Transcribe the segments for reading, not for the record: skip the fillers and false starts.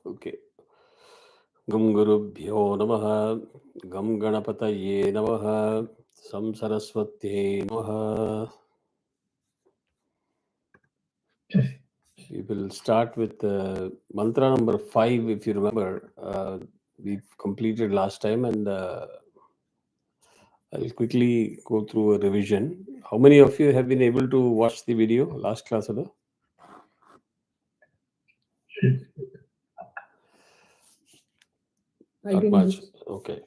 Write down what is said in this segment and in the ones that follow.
Okay. Gam Gurubhyo Namaha, Gam Ganapataye Namaha, Sam Saraswatye Namaha. We will start with mantra number 5. If you remember, we completed last time, and I'll quickly go through a revision. How many of you have been able to watch the video last class? Not much. Okay.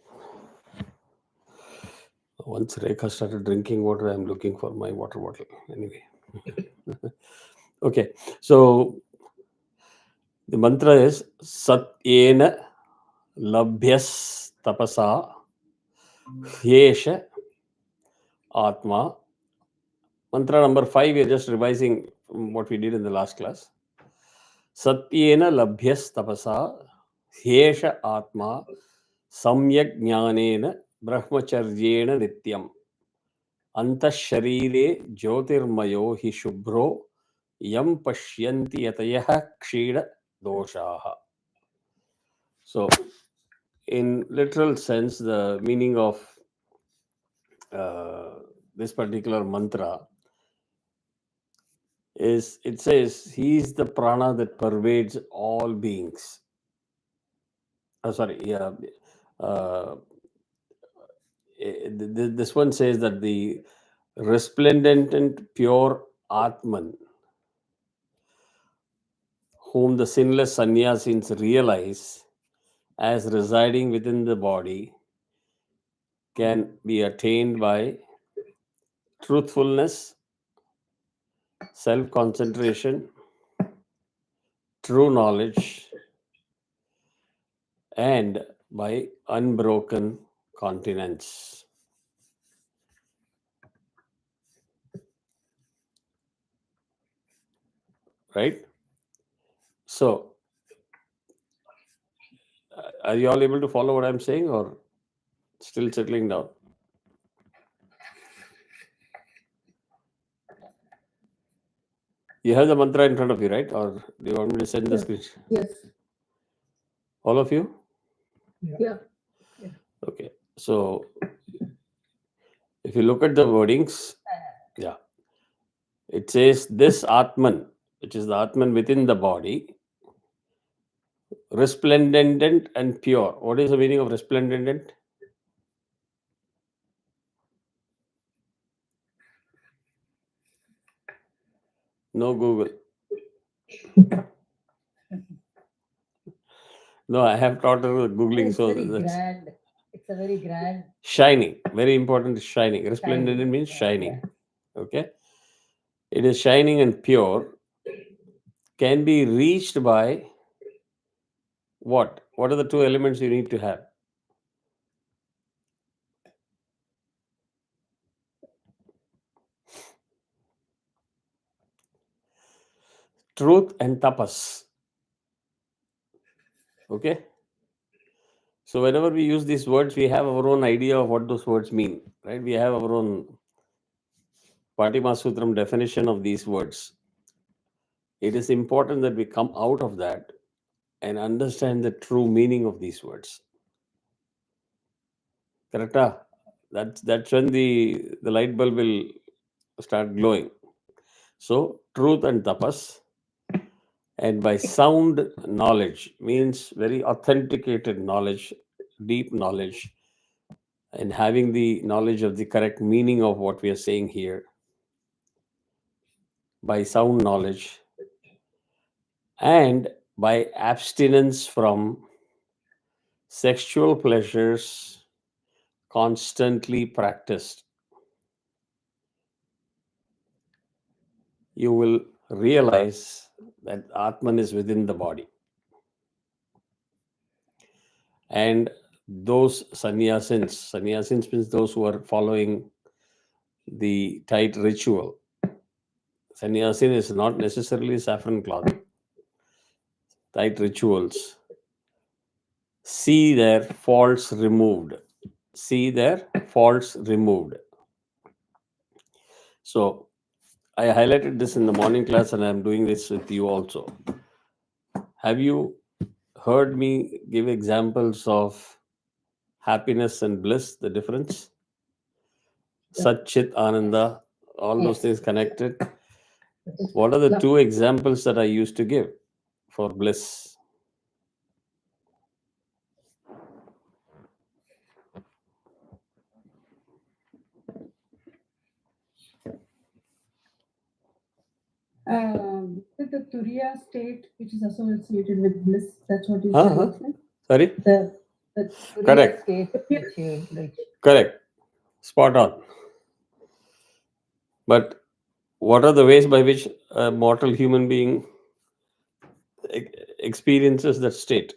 Once Rekha started drinking water, I'm looking for my water bottle. Anyway. Okay. So the mantra is Satyena Labhyas Tapasa Hyesha Atma. Mantra number 5, we're just revising what we did in the last class. Satyena Labhyas Tapasa Hyesha Atma Samyak Jnanena Brahmacharyena Nityam Antasharire Jyotirmayo Hi Shubhro Yam Pashyanti Yatayah Kshira Doshaha. So, in literal sense, the meaning of this particular mantra is, it says, he is the prana that pervades all beings. This one says that the resplendent and pure Atman, whom the sinless sannyasins realize as residing within the body, can be attained by truthfulness, self-concentration, true knowledge, and by unbroken continence. Right? So, are you all able to follow what I'm saying, or still settling down? You have the mantra in front of you, right? Or do you want me to send the screen? Yes. All of you? Yeah. Okay. So, if you look at the wordings, yeah, it says this Atman, which is the Atman within the body, resplendent and pure. What is the meaning of resplendent? No Google. No, I have taught her Googling. It's So very that's grand. It's a very grand. shining. Very important is shining. Resplendent means shining. Okay. It is shining and pure. Can be reached by what? What are the two elements you need to have? Truth and tapas. Okay. So whenever we use these words, we have our own idea of what those words mean, right? We have our own Patimāsūtram definition of these words. It is important that we come out of that and understand the true meaning of these words. Correct? That's when the light bulb will start glowing. So truth and tapas, and by sound knowledge means very authenticated knowledge, deep knowledge, and having the knowledge of the correct meaning of what we are saying here. By sound knowledge and by abstinence from sexual pleasures constantly practiced, you will realize that Atman is within the body. And those sannyasins means those who are following the tight ritual. Sannyasin is not necessarily saffron cloth. Tight rituals. See their faults removed. See their faults removed. So, I highlighted this in the morning class, and I'm doing this with you also. Have you heard me give examples of happiness and bliss, the difference. Yeah. Sat, Chit, Ananda, all those Yes. things connected. What are the two examples that I used to give for bliss? The Turiya state, which is associated with bliss, that's what you Uh-huh. said, right? Sorry? The Turiya Correct. state, which you like. Correct. Spot on. But what are the ways by which a mortal human being experiences that state?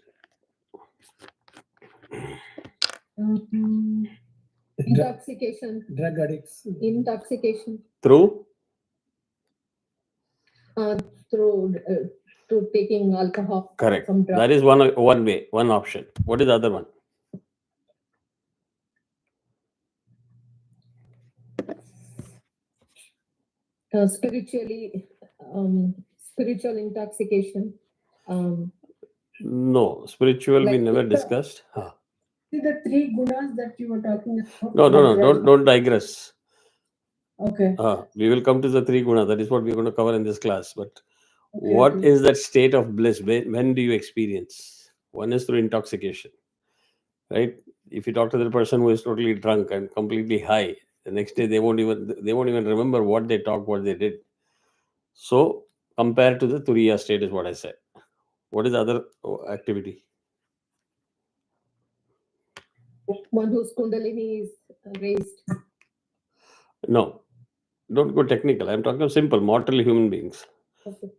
Intoxication. Drug addicts. Intoxication. Through? Uh, through taking alcohol. Correct. Some drugs. That is one way, one option. What is the other one? Spiritually, spiritual intoxication. Um, No, spiritual we like never discussed. Huh. See the three gunas that you were talking about. No. Don't digress. Okay. We will come to the three guna. That is what we're going to cover in this class. But Okay, what okay. is that state of bliss? When do you experience? One is through intoxication, right? If you talk to the person who is totally drunk and completely high, the next day they won't even remember what they talked, what they did. So compared to the Turiya state is what I said. What is the other activity? One whose kundalini is raised. No, don't go technical. I'm talking of simple, mortal human beings. Okay.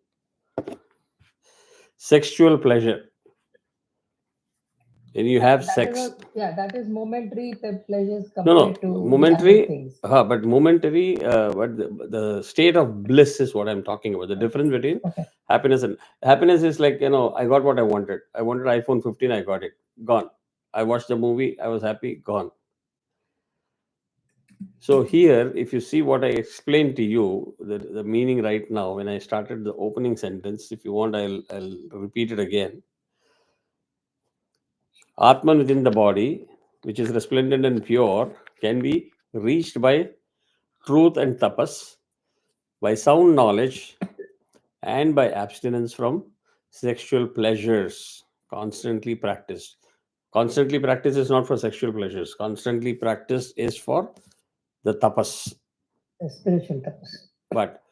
Sexual pleasure. When you have sex. That is momentary the pleasures No, compared to the other momentary. things. But momentary. But the state of bliss is what I'm talking about. The difference between Okay. happiness is like, I got what I wanted. I wanted iPhone 15. I got it. Gone. I watched the movie. I was happy. Gone. So here, if you see what I explained to you, the meaning right now, when I started the opening sentence, if you want, I'll repeat it again. Atman within the body, which is resplendent and pure, can be reached by truth and tapas, by sound knowledge, and by abstinence from sexual pleasures, constantly practiced. Constantly practiced is not for sexual pleasures. Constantly practiced is for the tapas. The spiritual tapas. But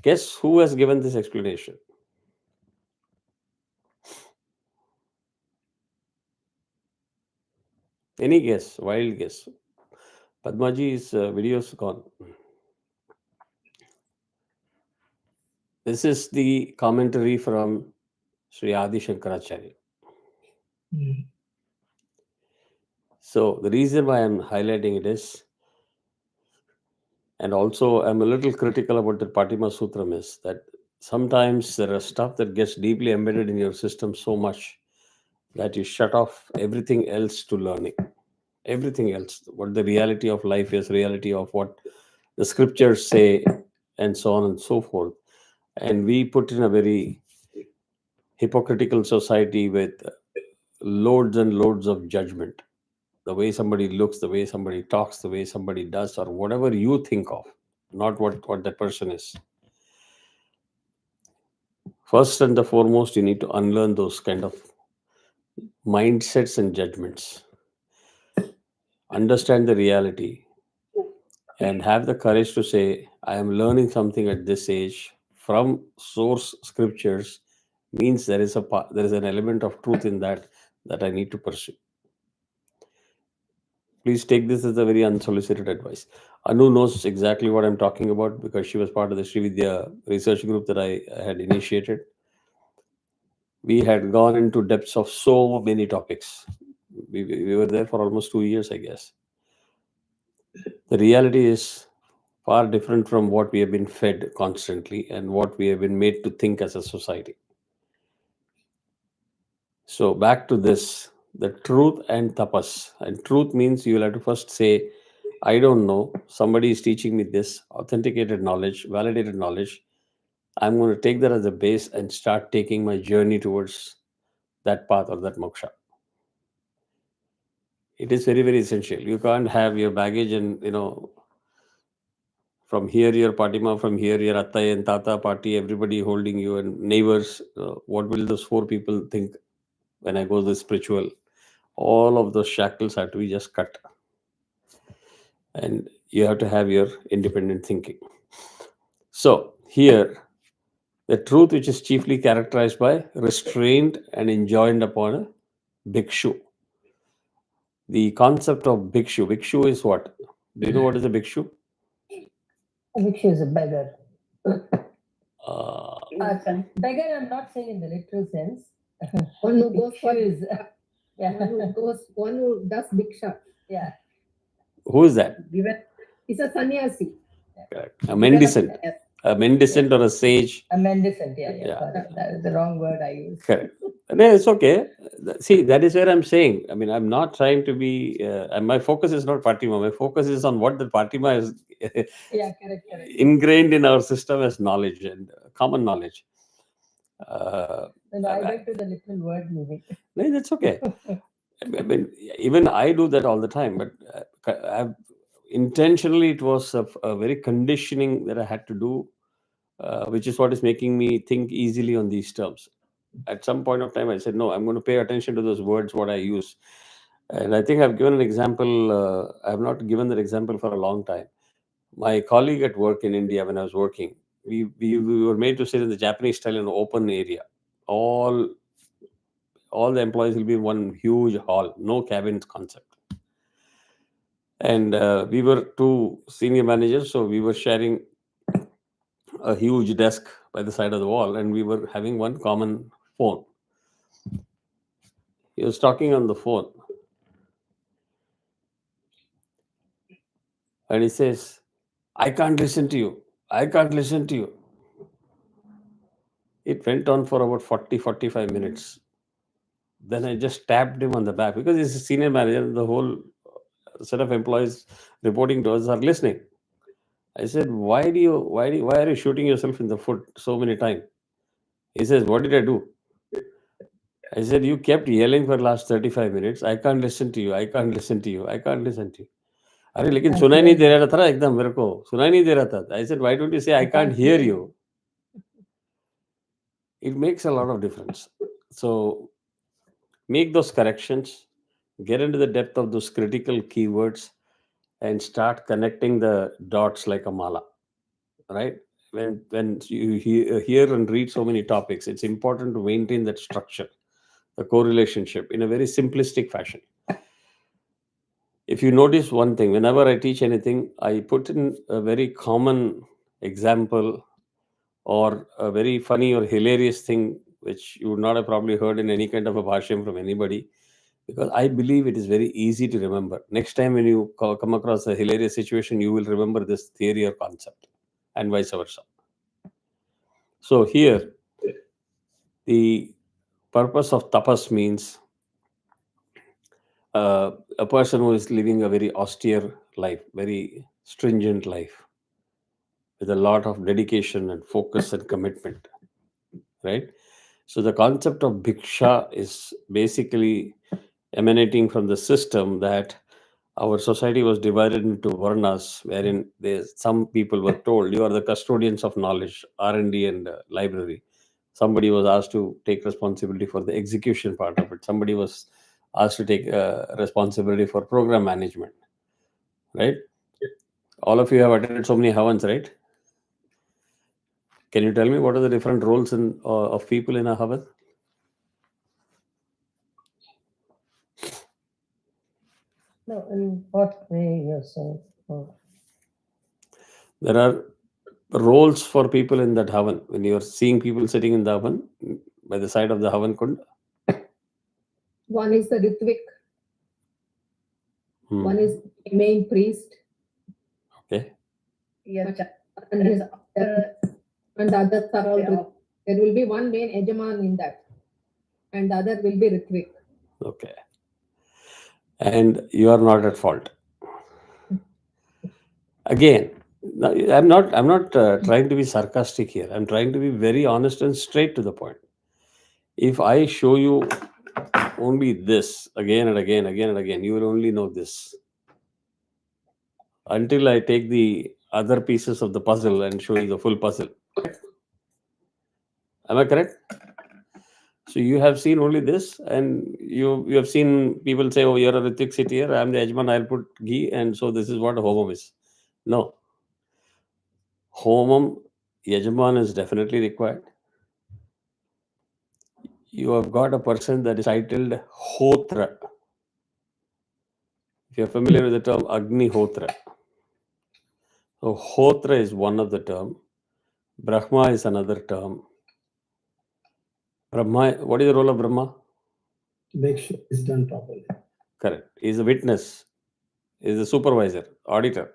guess who has given this explanation? Any guess? Wild guess. Padmaji's video is gone. This is the commentary from Sri Adi Shankaracharya. So the reason why I'm highlighting it is, and also I'm a little critical about the Patima Sutram, is that sometimes there are stuff that gets deeply embedded in your system so much that you shut off everything else to learning. Everything else, what the reality of life is, reality of what the scriptures say, and so on and so forth. And we put in a very hypocritical society with loads and loads of judgment. The way somebody looks, the way somebody talks, the way somebody does, or whatever you think of, not what that person is. First and the foremost, you need to unlearn those kind of mindsets and judgments. Understand the reality and have the courage to say, I am learning something at this age from source scriptures, means there is an element of truth in that I need to pursue. Please take this as a very unsolicited advice. Anu knows exactly what I'm talking about because she was part of the Srividya research group that I had initiated. We had gone into depths of so many topics. We were there for almost 2 years, I guess. The reality is far different from what we have been fed constantly and what we have been made to think as a society. So back to this, the truth and tapas. And truth means you will have to first say, I don't know. Somebody is teaching me this authenticated knowledge, validated knowledge. I'm going to take that as a base and start taking my journey towards that path or that moksha. It is very, very essential. You can't have your baggage and, from here your patima, from here your attai and tata party, everybody holding you and neighbors. What will those four people think when I go to the spiritual? All of those shackles have to be just cut. And you have to have your independent thinking. So here, the truth which is chiefly characterized by restraint and enjoined upon a bhikshu. The concept of bhikshu is what? Do you know what is a bhikshu? Bhikshu is a beggar. Uh, Beggar, I'm not saying in the literal sense. One who goes for Bhikshu is, yeah, one who does diksha. yeah. who is that? He's a sannyasi. Correct. A mendicant. Yes. A mendicant or a sage. A mendicant, yeah. Yeah. That is the wrong word I used. Correct. No, it's okay. See, that is where I'm saying. I mean, I'm not trying to be. And my focus is not Fatima. My focus is on what the Fatima is Yeah, correct. ingrained in our system as knowledge and common knowledge. And I went to the literal word meaning. No, that's okay. I mean, even I do that all the time, but I've intentionally it was a very conditioning that I had to do, which is what is making me think easily on these terms. At some point of time, I said, no, I'm going to pay attention to those words, what I use. And I think I've given an example. I have not given that example for a long time. My colleague at work in India, when I was working, we were made to sit in the Japanese style in an open area. All the employees will be in one huge hall, no cabins concept. And we were two senior managers, so we were sharing a huge desk by the side of the wall, and we were having one common phone. He was talking on the phone, and he says, I can't listen to you. I can't listen to you. It went on for about 45 minutes. Then I just tapped him on the back because he's a senior manager. The whole set of employees reporting to us are listening. I said, why are you shooting yourself in the foot so many times? He says, what did I do? I said, you kept yelling for the last 35 minutes. I can't listen to you. I can't listen to you. I can't listen to you. अरे लेकिन सुनाई नहीं दे रहा था एकदम मेरे को सुनाई नहीं दे रहा था. I said, why don't you say I can't hear you? It makes a lot of difference. So make those corrections, get into the depth of those critical keywords, and start connecting the dots like a mala. Right? When you hear and read so many topics, it's important to maintain that structure, the correlationship in a very simplistic fashion. If you notice one thing, whenever I teach anything, I put in a very common example or a very funny or hilarious thing which you would not have probably heard in any kind of a bhashyam from anybody, because I believe it is very easy to remember. Next time when you come across a hilarious situation, you will remember this theory or concept, and vice versa. So here, the purpose of tapas means a person who is living a very austere life, very stringent life, with a lot of dedication and focus and commitment, right? So the concept of bhiksha is basically emanating from the system that our society was divided into varnas, wherein some people were told, you are the custodians of knowledge, R&D and library. Somebody was asked to take responsibility for the execution part of it. Somebody was asked to take responsibility for program management, right? All of you have attended so many havans, right? Can you tell me what are the different roles of people in a havan? No, in what way you're saying? There are roles for people in that havan. When you're seeing people sitting in the havan, by the side of the havan kund, One is the Ritvik, one is the main priest, okay, and his and the others are all Rit- There will be one main Ejaman in that, and the other will be Ritvik. okay, and you are not at fault. Again, no, I'm not trying to be sarcastic here. I'm trying to be very honest and straight to the point. If I show you only this again and again, you will only know this until I take the other pieces of the puzzle and show you the full puzzle. Am I correct? So you have seen only this, and you have seen people say, "Oh, you're a Ritik, sit here. I'm the Yajman. I'll put ghee, and so this is what a homam is." No, homam Yajman is definitely required. You have got a person that is titled Hotra. If you're familiar with the term Agni Hotra, so Hotra is one of the term. Brahma is another term. Brahma, what is the role of Brahma? Make sure it's done properly. Correct. He's a witness. He's a supervisor, auditor.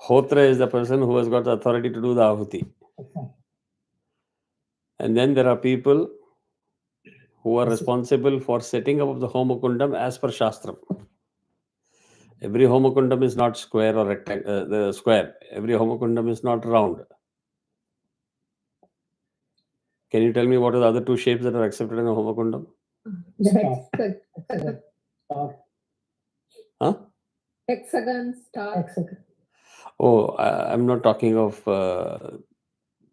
Hotra is the person who has got the authority to do the ahuti. And then there are people who are responsible for setting up the homakundam as per Shastram. Every homakundam is not square or rectangle. The square. Every homakundam is not round. Can you tell me what are the other two shapes that are accepted in a homakundam? The Star. Huh? hexagon, star. Hexagon. Oh, I'm not talking of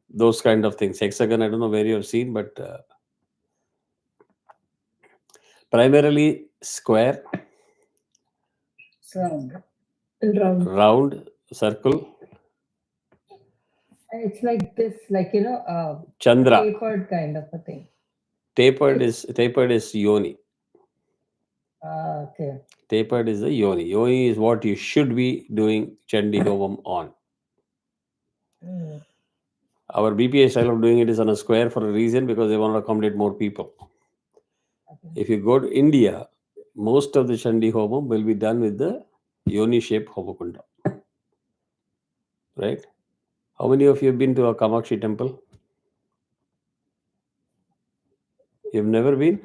those kind of things. Hexagon, I don't know where you have seen, but primarily square, Round. And round. round, circle, It's like this, like, Chandra. tapered kind of a thing. Tapered is yoni. Okay. Tapered is the yoni. Yoni is what you should be doing Chandi Homam on. Mm. Our BPA style of doing it is on a square for a reason, because they want to accommodate more people. Okay. If you go to India, most of the Chandi Homam will be done with the yoni shaped Homakunda. Right? How many of you have been to a Kamakshi temple? You've never been?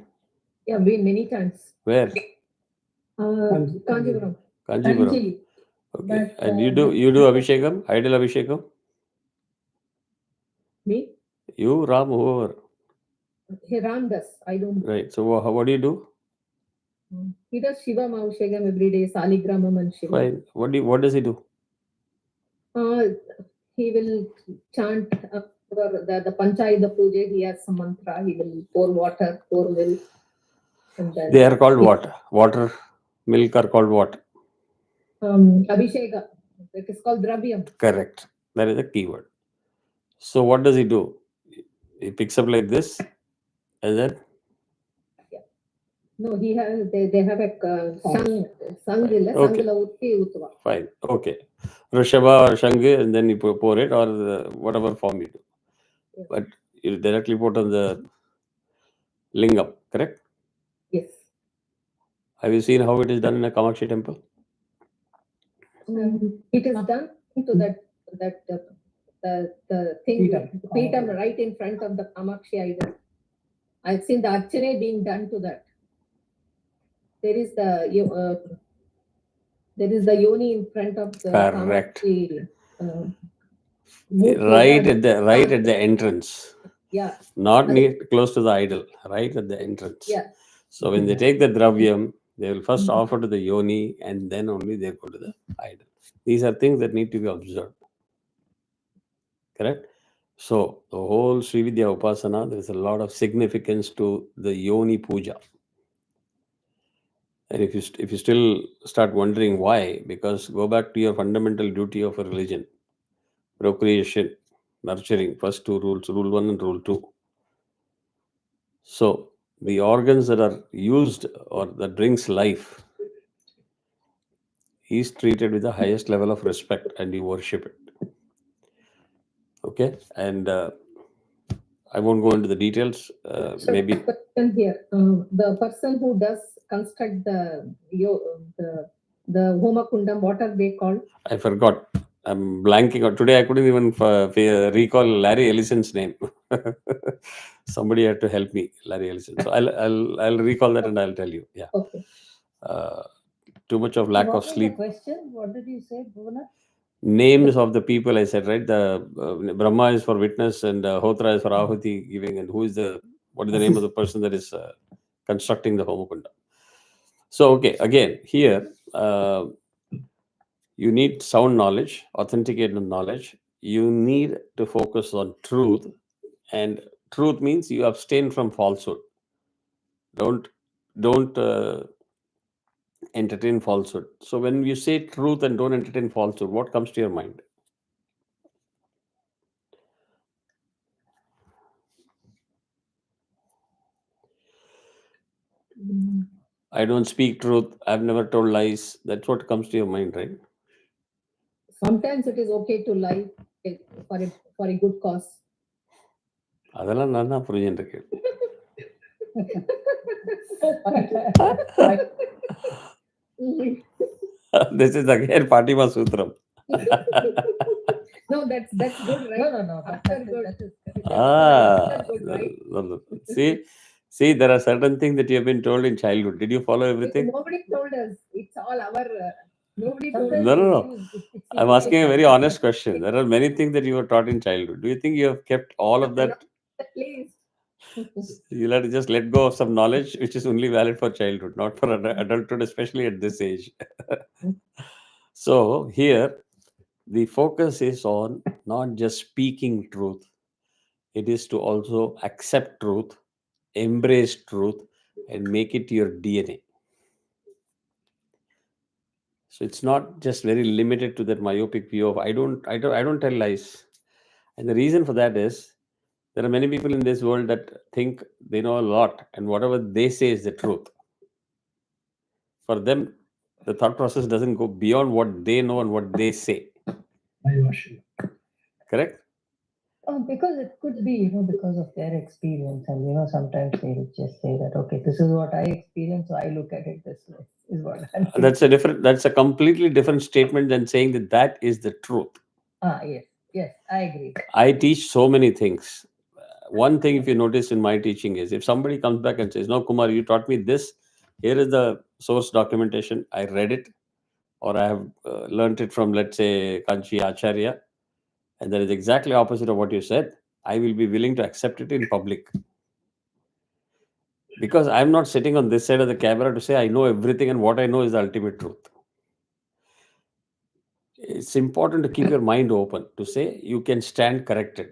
Yeah, been many times. Where? Kanjipuram. Kanjipuram. Kanji. Okay. But, And you do Abhishekam, idol Abhishekam? Me? You, Ram, whoever. He Ram does. I don't. Right. So what do you do? He does Shiva Maushagam every day, Saligramam and Shiva. Fine. What does he do? He will chant for the Panchayuta Puja. He has some mantra. He will pour water, pour milk. And then They are called what? Water, milk are called what? Abhisheka. It is called Dravyam. Correct. That is the keyword. So what does he do? He picks up like this, and then No, he has. They have a sangila Okay. utti utva. fine. Okay. Rishabha or Shangi, and then you pour it, or whatever form you do. Yeah. But you directly put on the lingam, correct? Yes. Have you seen how it is done in a Kamakshi temple? It is done to that the thing Peetam right in front of the Kamakshi idol. I've seen the archane being done to that. There is the yoni in front of the Correct. Kamakshi. Right at the entrance. Yeah. Not near, close to the idol, right at the entrance. Yeah. So when they take the dravyam, they will first offer to the yoni, and then only they go to the idol. These are things that need to be observed. Correct? So the whole Srividya Upasana, there is a lot of significance to the yoni puja. And if you still start wondering why, because go back to your fundamental duty of a religion: procreation, nurturing, first two rules, rule 1 and rule 2. So the organs that are used or that brings life is treated with the highest level of respect, and you worship it. Okay, and I won't go into the details. So Maybe question here, the person who does construct the Homa Kundam, what are they called? I forgot. I'm blanking out today. I couldn't even recall Larry Ellison's name. Somebody had to help me, Larry Ellison. So I'll recall that and I'll tell you. Yeah. Okay. Too much of lack What of was sleep. the question? What did you say, Bhuvana? Names of the people, I said, right? The Brahma is for witness, and Hotra is for Ahuti giving, and who is the What is the name of the person that is constructing the Homakunda? So, okay, again, here you need sound knowledge, authenticated knowledge. You need to focus on truth, and truth means you abstain from falsehood. Don't entertain falsehood. So when you say truth and don't entertain falsehood, what comes to your mind? I don't speak truth. I've never told lies. That's what comes to your mind, right? Sometimes it is okay to lie for a good cause. அதெல்லாம் நான் தான் புரிஞ்சுட்டு இருக்கேன். This is again Fatima Sutram. No, that's good, right? No. After good. Ah, Good, right? no. See, there are certain things that you have been told in childhood. Did you follow everything? Nobody told us. It's all our. Nobody told Sometimes us. No. I'm asking a very honest question. There are many things that you were taught in childhood. Do you think you have kept all of that? At least. You'll have to just let go of some knowledge which is only valid for childhood, not for adulthood, especially at this age. So here, the focus is on not just speaking truth, it is to also accept truth, embrace truth, and make it your DNA. So it's not just very limited to that myopic view of I don't tell lies. And the reason for that is there are many people in this world that think they know a lot, and whatever they say is the truth. For them, the thought process doesn't go beyond what they know and what they say. My version. Correct? Because it could be, because of their experience, and sometimes they just say that, okay, this is what I experienced, so I look at it this way. Is what I'm That's a completely different statement than saying that is the truth. Yes, I agree. I teach so many things. One thing, if you notice in my teaching, is if somebody comes back and says, "No, Kumar, you taught me this. Here is the source documentation. I read it, or I have learned it from, let's say, Kanchi Acharya, and that is exactly opposite of what you said," I will be willing to accept it in public. Because I'm not sitting on this side of the camera to say I know everything and what I know is the ultimate truth. It's important to keep your mind open to say you can stand corrected.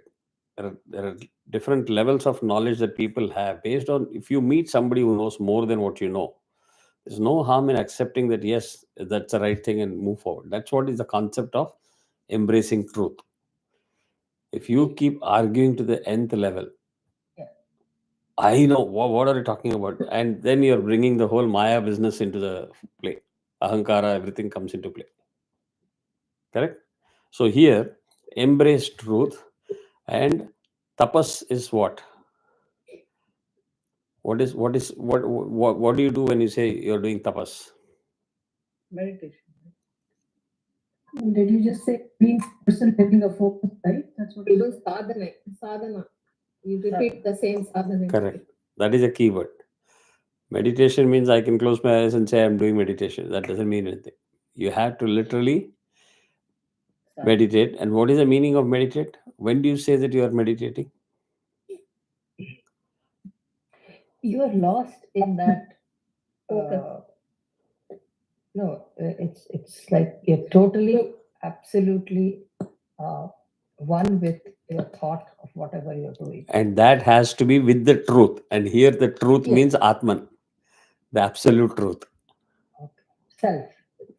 There are different levels of knowledge that people have based on if you meet somebody who knows more than what you know. There's no harm in accepting that, yes, that's the right thing and move forward. That's what is the concept of embracing truth. If you keep arguing to the nth level, I know, what are you talking about? And then you're bringing the whole Maya business into the play. Ahankara, everything comes into play. Correct? So here, embrace truth, and tapas is what? What do you do when you say you're doing tapas? Meditation. Did you just say being person having a focus, right? That's what you do. Sadhana. You repeat the same sadhana. Correct. That is a key word. Meditation means I can close my eyes and say I'm doing meditation. That doesn't mean anything. You have to literally meditate. And what is the meaning of meditate? When do you say that you are meditating? You are lost in that. Okay. No, it's like you're totally, absolutely one with your thought of whatever you're doing. And that has to be with the truth. And here the truth Yes. means Atman, the absolute truth. Self.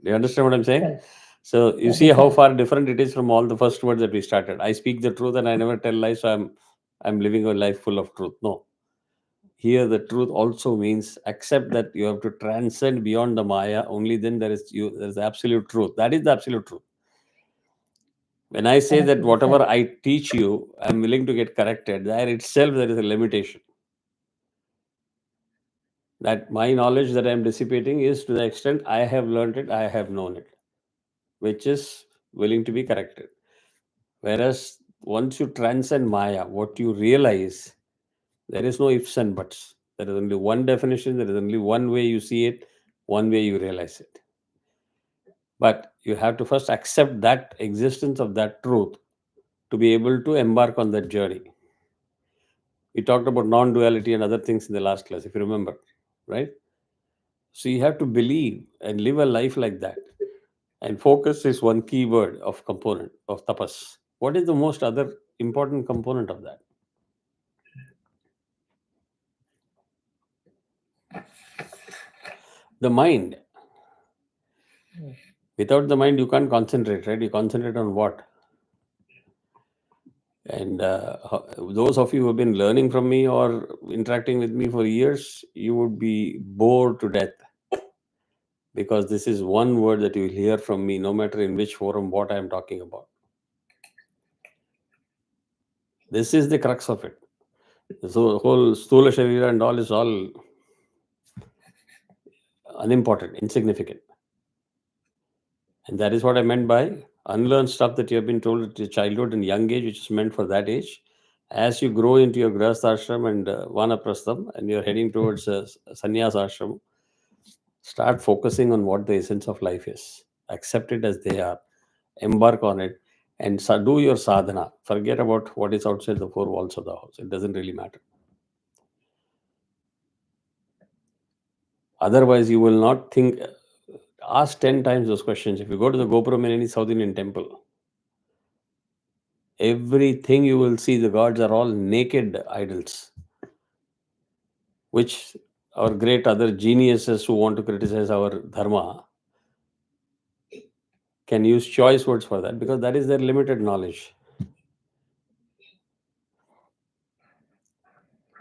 Do you understand what I'm saying? Self. So you Yeah, see the how self. far different it is from all the first words that we started. I speak the truth and I never tell lies, so I'm living a life full of truth. No. Here the truth also means accept that you have to transcend beyond the Maya. Only then there's absolute truth. That is the absolute truth. When I say that whatever I teach you, I'm willing to get corrected, there itself there is a limitation. That my knowledge that I'm dissipating is to the extent I have learned it, I have known it, which is willing to be corrected. Whereas once you transcend Maya, what you realize, there is no ifs and buts. There is only one definition, there is only one way you see it, one way you realize it. But you have to first accept that existence of that truth to be able to embark on that journey. We talked about non-duality and other things in the last class, if you remember, right? So you have to believe and live a life like that. And focus is one key word of component of tapas. What is the most other important component of that? The mind. Without the mind, you can't concentrate, right? You concentrate on what? And those of you who have been learning from me or interacting with me for years, you would be bored to death, because this is one word that you will hear from me, no matter in which forum, what I am talking about. This is the crux of it. So the whole Stula Sharira and all is all unimportant, insignificant. And that is what I meant by unlearn stuff that you have been told at your childhood and young age, which is meant for that age. As you grow into your Grahastha ashram and Vanaprastham, and you're heading towards Sannyas ashram, start focusing on what the essence of life is. Accept it as they are. Embark on it and do your sadhana. Forget about what is outside the four walls of the house. It doesn't really matter. Otherwise, you will not think. Ask 10 times those questions. If you go to the Gopuram in any South Indian temple, everything you will see, the gods are all naked idols, which our great other geniuses who want to criticize our dharma can use choice words for that, because that is their limited knowledge.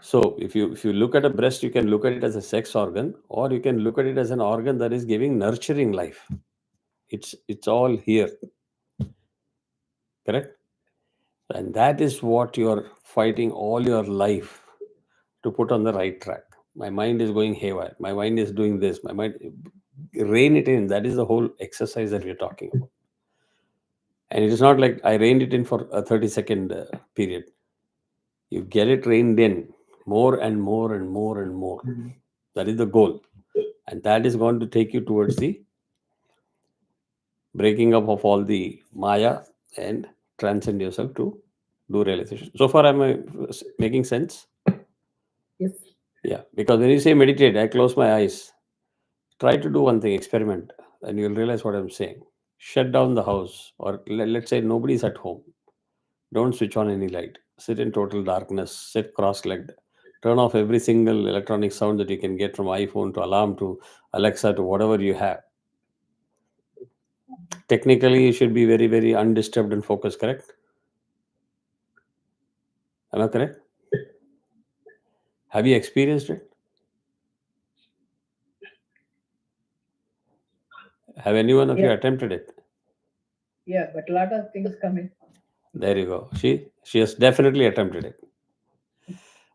So if you look at a breast, you can look at it as a sex organ, or you can look at it as an organ that is giving nurturing life. It's all here. Correct? And that is what you're fighting all your life to put on the right track. My mind is going haywire. My mind is doing this. My mind, rein it in. That is the whole exercise that we're talking about. And it is not like I reined it in for a 30-second period. You get it reined in more and more and more and more. That is the goal. And that is going to take you towards the breaking up of all the Maya and transcend yourself to do realization. So far, am I making sense? Yes. Yeah, because when you say meditate, I close my eyes. Try to do one thing, experiment, and you'll realize what I'm saying. Shut down the house, or let's say nobody's at home. Don't switch on any light. Sit in total darkness. Sit cross-legged. Turn off every single electronic sound that you can get, from iPhone to alarm to Alexa to whatever you have. Technically, you should be very, very undisturbed and focused, correct? Am I correct? Have you experienced it? Have anyone of you attempted it? Yeah, but a lot of things come in. There you go. She has definitely attempted it.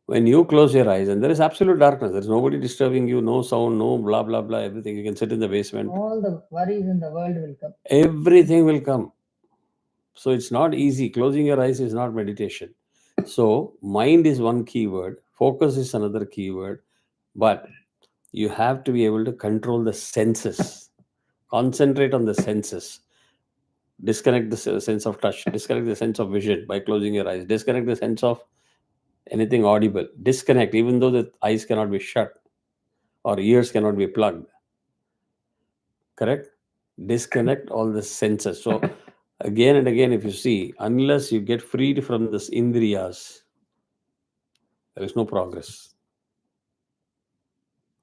When you close your eyes and there is absolute darkness, there is nobody disturbing you, no sound, no blah, blah, blah, everything. You can sit in the basement. All the worries in the world will come. Everything will come. So it's not easy. Closing your eyes is not meditation. So mind is one keyword, focus is another keyword, but you have to be able to control the senses. Concentrate on the senses. Disconnect the sense of touch, disconnect the sense of vision by closing your eyes, disconnect the sense of anything audible. Disconnect, even though the eyes cannot be shut or ears cannot be plugged. Correct? Disconnect all the senses. So again and again, if you see, unless you get freed from this indriyas, there is no progress.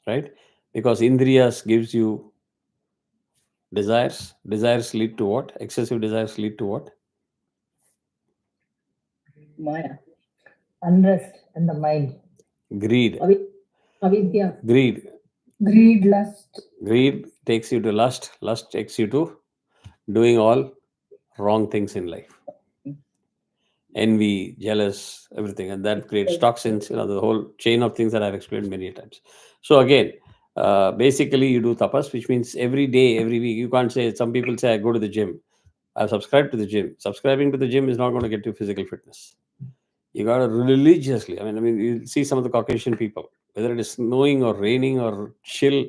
Right? Because indriyas gives you desires. Desires lead to what? Excessive desires lead to what? Maya. Unrest in the mind. Greed. Avidya. Greed. Greed, lust. Greed takes you to lust. Lust takes you to doing all wrong things in life. Envy, jealous, everything. And that creates toxins, the whole chain of things that I've explained many times. So again, basically you do tapas, which means every day, every week. You can't say, some people say, I go to the gym. I've subscribed to the gym. Subscribing to the gym is not going to get you physical fitness. You got to religiously. I mean, you see some of the Caucasian people, whether it is snowing or raining or chill,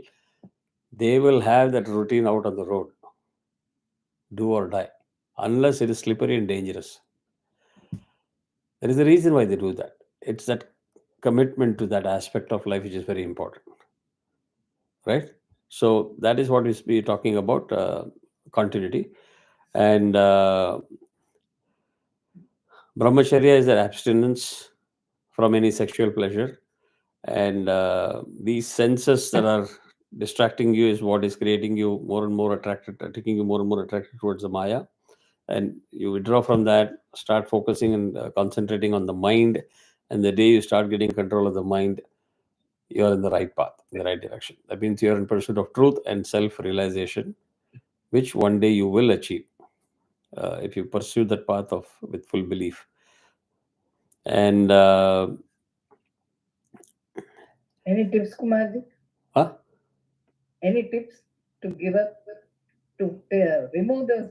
they will have that routine out on the road. Do or die. Unless it is slippery and dangerous. There is a reason why they do that. It's that commitment to that aspect of life, which is very important, right? So that is what we're talking about, continuity. And brahmacharya is an abstinence from any sexual pleasure. And these senses that are distracting you is what is creating you more and more attracted, taking you more and more attracted towards the Maya. And you withdraw from that, start focusing and concentrating on the mind. And the day you start getting control of the mind, you're in the right path, in the right direction. That means you're in pursuit of truth and self-realization, which one day you will achieve if you pursue that path with full belief. And Any tips, Kumarji? huh? Any tips to give up, to remove those,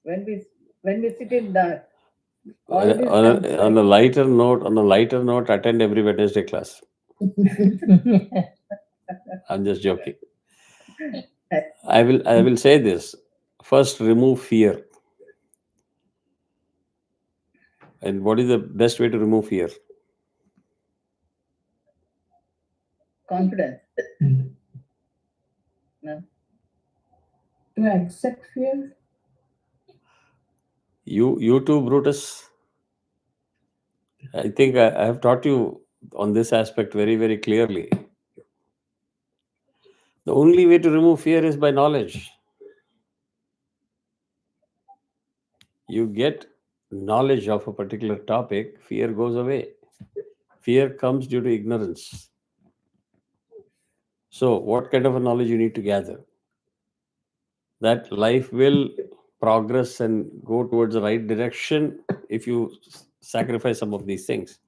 when we sit in dark? All these On a lighter note, attend every Wednesday class. I'm just joking. I will say this. First, remove fear. And what is the best way to remove fear? Confidence. No. To accept fear. You too, Brutus. I think I have taught you on this aspect very, very clearly. The only way to remove fear is by knowledge. You get knowledge of a particular topic, fear goes away. Fear comes due to ignorance. So, what kind of a knowledge you need to gather? That life will progress and go towards the right direction if you sacrifice some of these things.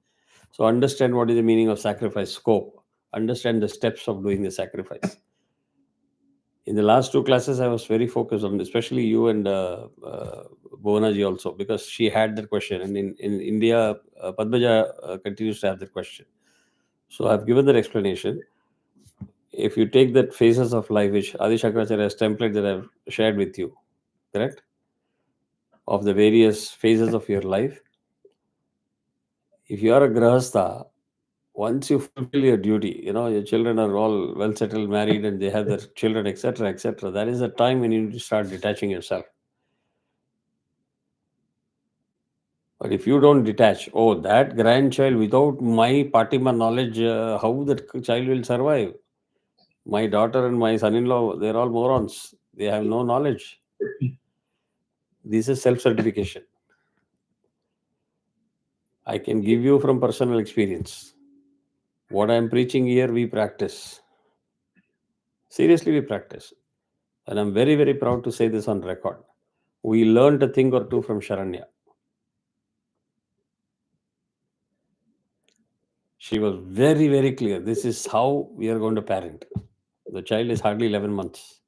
So, understand what is the meaning of sacrifice scope. Understand the steps of doing the sacrifice. In the last two classes, I was very focused on, especially you and Bhuwanaji also, because she had that question. And in India, Padmaja continues to have that question. So I've given that explanation. If you take that phases of life, which Adi Shankaracharya's template that I've shared with you, correct? Of the various phases of your life, if you are a grahastha, once you fulfill your duty, your children are all well settled, married, and they have their children, etc., etc. That is the time when you need to start detaching yourself. But if you don't detach, that grandchild, without my Patima knowledge, how that child will survive? My daughter and my son-in-law, they're all morons. They have no knowledge. This is self-certification. I can give you from personal experience. What I'm preaching here, we practice. Seriously, we practice. And I'm very, very proud to say this on record. We learned a thing or two from Sharanya. She was very, very clear. This is how we are going to parent. The child is hardly 11 months.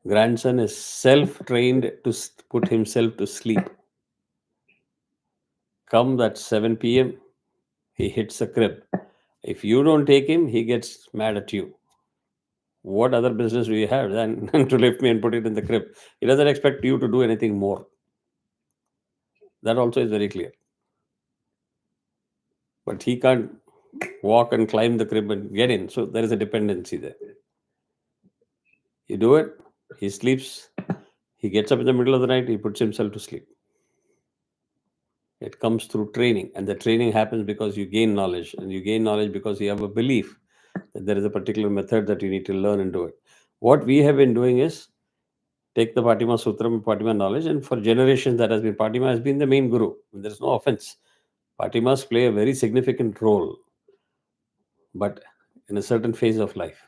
Grandson is self-trained to put himself to sleep. Come that 7 p.m., he hits a crib. If you don't take him, he gets mad at you. What other business do you have than to lift me and put it in the crib? He doesn't expect you to do anything more. That also is very clear. But he can't walk and climb the crib and get in. So there is a dependency there. You do it, he sleeps, he gets up in the middle of the night, he puts himself to sleep. It comes through training, and the training happens because you gain knowledge, and you gain knowledge because you have a belief that there is a particular method that you need to learn and do it. What we have been doing is take the Patima Sutram, Patima knowledge, and for generations that has been, Patima has been the main guru. There's no offense. Patimas play a very significant role, but in a certain phase of life.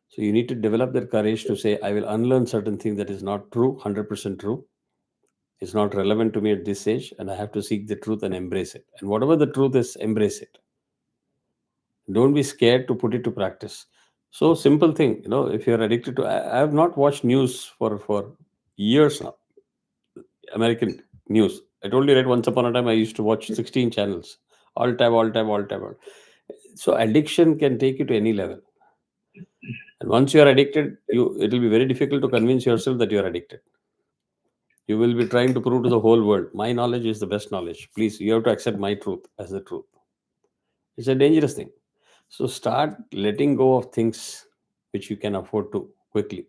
So you need to develop that courage to say, I will unlearn certain things that is not true, 100% true. It's not relevant to me at this age, and I have to seek the truth and embrace it. And whatever the truth is, embrace it. Don't be scared to put it to practice. So simple thing, if you're addicted to, I have not watched news for years now. American news. I told you that once upon a time I used to watch 16 channels. All tab. So addiction can take you to any level. And once you are addicted, it will be very difficult to convince yourself that you are addicted. You will be trying to prove to the whole world, my knowledge is the best knowledge. Please, you have to accept my truth as the truth. It's a dangerous thing. So start letting go of things which you can afford to quickly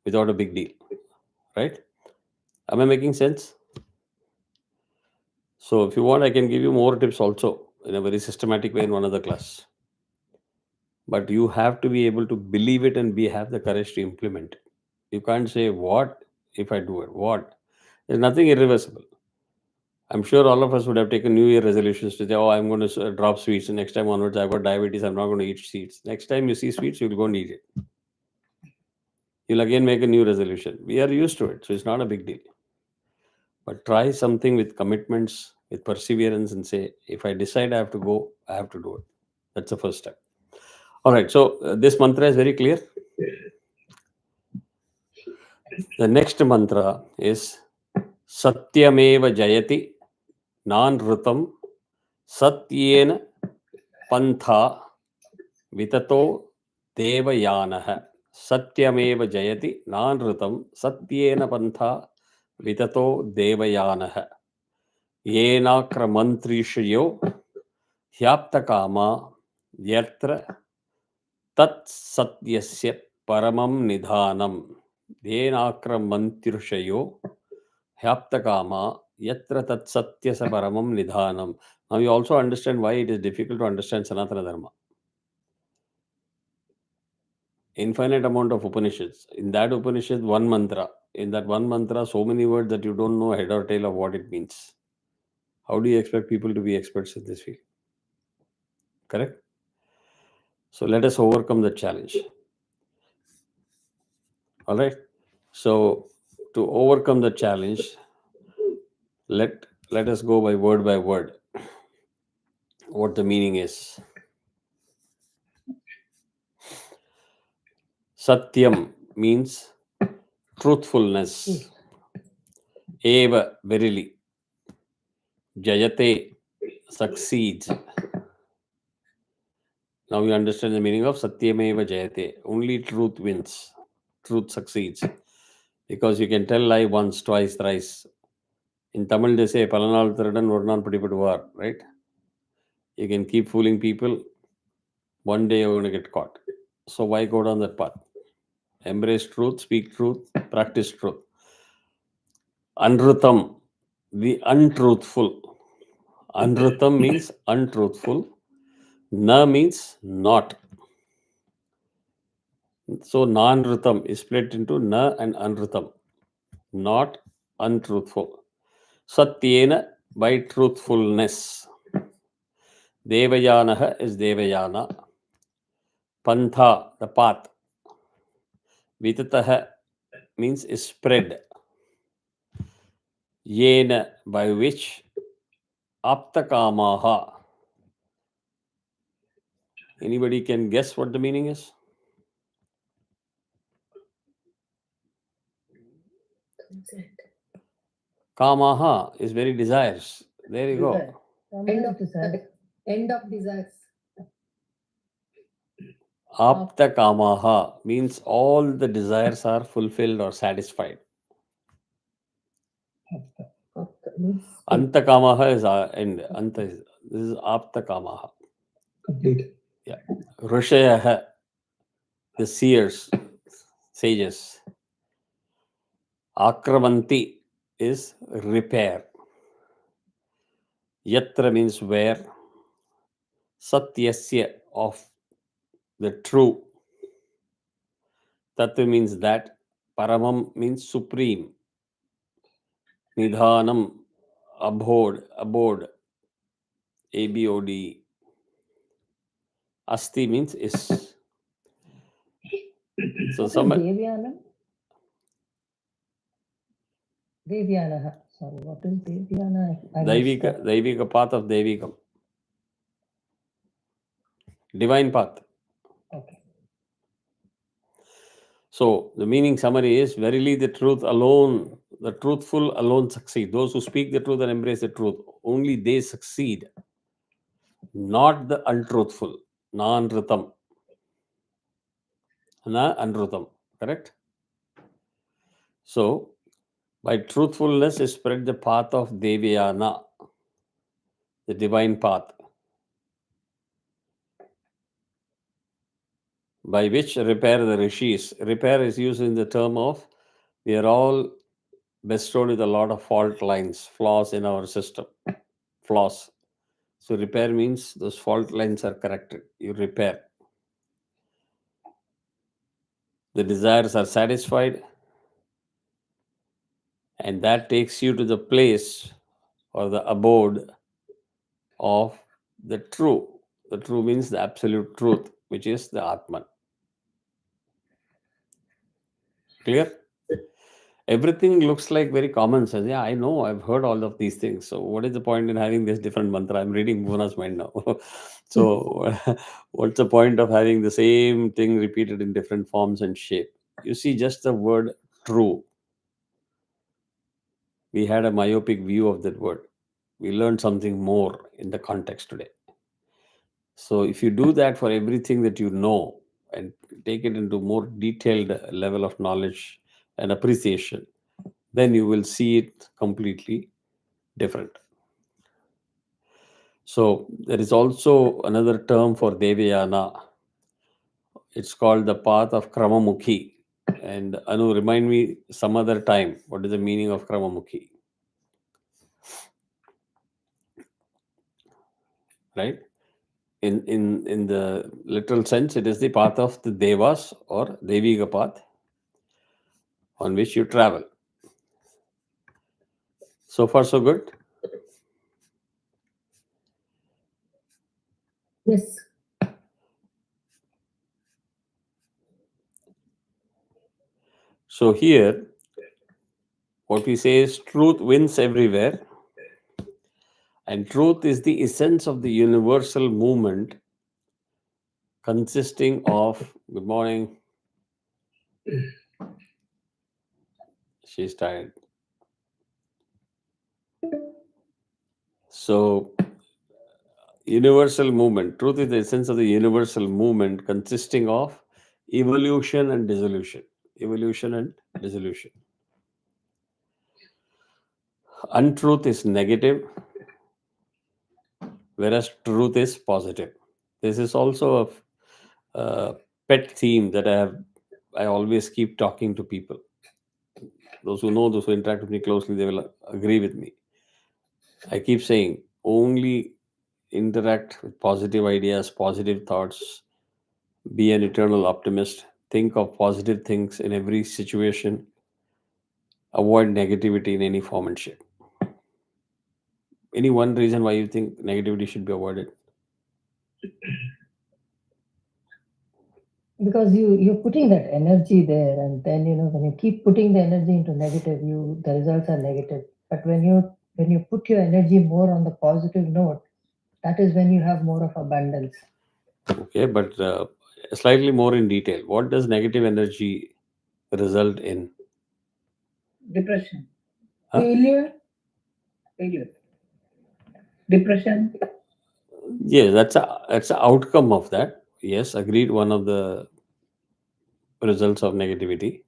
without a big deal. Right? Am I making sense? So if you want, I can give you more tips also in a very systematic way in one other class. But you have to be able to believe it and have the courage to implement it. You can't say, what if I do it? What? There's nothing irreversible. I'm sure all of us would have taken New Year resolutions to say, oh, I'm going to drop sweets. And next time onwards, I've got diabetes. I'm not going to eat sweets. Next time you see sweets, you'll go and eat it. You'll again make a new resolution. We are used to it. So it's not a big deal. But try something with commitments, with perseverance, and say, if I decide I have to go, I have to do it. That's the first step. All right. So this mantra is very clear. The next mantra is Satyameva Jayati Nanrutam Satyena Pantha Vitato Devayanaha. Satyameva Jayati Nanrutam Satyena Pantha Vitato Devayanaha. Yenakramantrishyo Hyaptakama Yatra Tat Satyasya Paramam Nidhanam. Yenakramantrishyo Hyaptakama Yatra Tat Satyasa Paramam Nidhanam. Now you also understand why it is difficult to understand Sanatana Dharma. Infinite amount of Upanishads. In that Upanishad, one mantra. In that one mantra, so many words that you don't know head or tail of what it means. How do you expect people to be experts in this field? Correct? So let us overcome the challenge. All right. So to overcome the challenge, let us go by word what the meaning is. Satyam means truthfulness. Eva, verily. Jayate, succeeds. Now you understand the meaning of Satyameva Jayate. Only truth wins. Truth succeeds. Because you can tell lie once, twice, thrice. In Tamil they say, Palanal Thiradan Varnan Padipaduvar, right? You can keep fooling people. One day you're going to get caught. So why go down that path? Embrace truth, speak truth, practice truth. Anrutam, the untruthful. Anrutam means untruthful. Na means not. So non-rutam is split into na and anrutam. Not untruthful. Satyena, by truthfulness. Devayanaha is Devayana. Pantha, the path. Vitataha means is spread. Yena, by which. Aptakamaha. Anybody can guess what the meaning is? Kamaha is very desires. There you go. End of desires. Apta kamaha means all the desires are fulfilled or satisfied. Anta kamaha is end. Anta is, this is apta kamaha. Complete. Yeah. Rishayaha, the seers, sages. Akramanti is repair. Yatra means where. Satyasya, of the true. Tattva means that. Paramam means supreme. Nidhanam, abode. ABOD. Asti means is. So Devyanam? Devyanaha. Sorry, what is Devyana? Daivika path of Devikam. Divine path. Okay. So the meaning summary is, verily the truth alone, the truthful alone succeed. Those who speak the truth and embrace the truth, only they succeed. Not the untruthful. Non-ritam. Na anrutam. Correct? So, By truthfulness is spread the path of Devyana, the divine path, by which repair the rishis. Repair is used in the term of we are all bestowed with a lot of fault lines, flaws in our system. Flaws. So repair means those fault lines are corrected. You repair. The desires are satisfied, and that takes you to the place or the abode of the true. The true means the absolute truth, which is the Atman. Clear? Everything looks like very common sense. Yeah, I know, I've heard all of these things. So what is the point in having this different mantra? I'm reading Bhuva's mind now. So what's the point of having the same thing repeated in different forms and shape? You see, just the word true. We had a myopic view of that word. We learned something more in the context today. So if you do that for everything that you know and take it into more detailed level of knowledge and appreciation, then you will see it completely different. So there is also another term for Devayana. It's called the path of Kramamukhi. And Anu, remind me some other time what is the meaning of Kramamukhi? Right? In the literal sense, it is the path of the Devas or Deviga path on which you travel. So far, so good? Yes. So here, what we say is truth wins everywhere. And truth is the essence of the universal movement consisting of, good morning, she's tired. So, universal movement. Truth is the essence of the universal movement consisting of evolution and dissolution. Evolution and dissolution. Untruth is negative, whereas truth is positive. This is also a pet theme that I always keep talking to people. Those who know, those who interact with me closely, they will agree with me. I keep saying only interact with positive ideas, positive thoughts, be an eternal optimist, think of positive things in every situation, avoid negativity in any form and shape. Any one reason why you think negativity should be avoided? Because you're putting that energy there, and then when you keep putting the energy into negative, the results are negative. But when you put your energy more on the positive note, that is when you have more of abundance. Okay, but slightly more in detail. What does negative energy result in? Depression. Huh? Failure. Depression. Yes, that's an outcome of that. Yes, agreed. One of the results of negativity.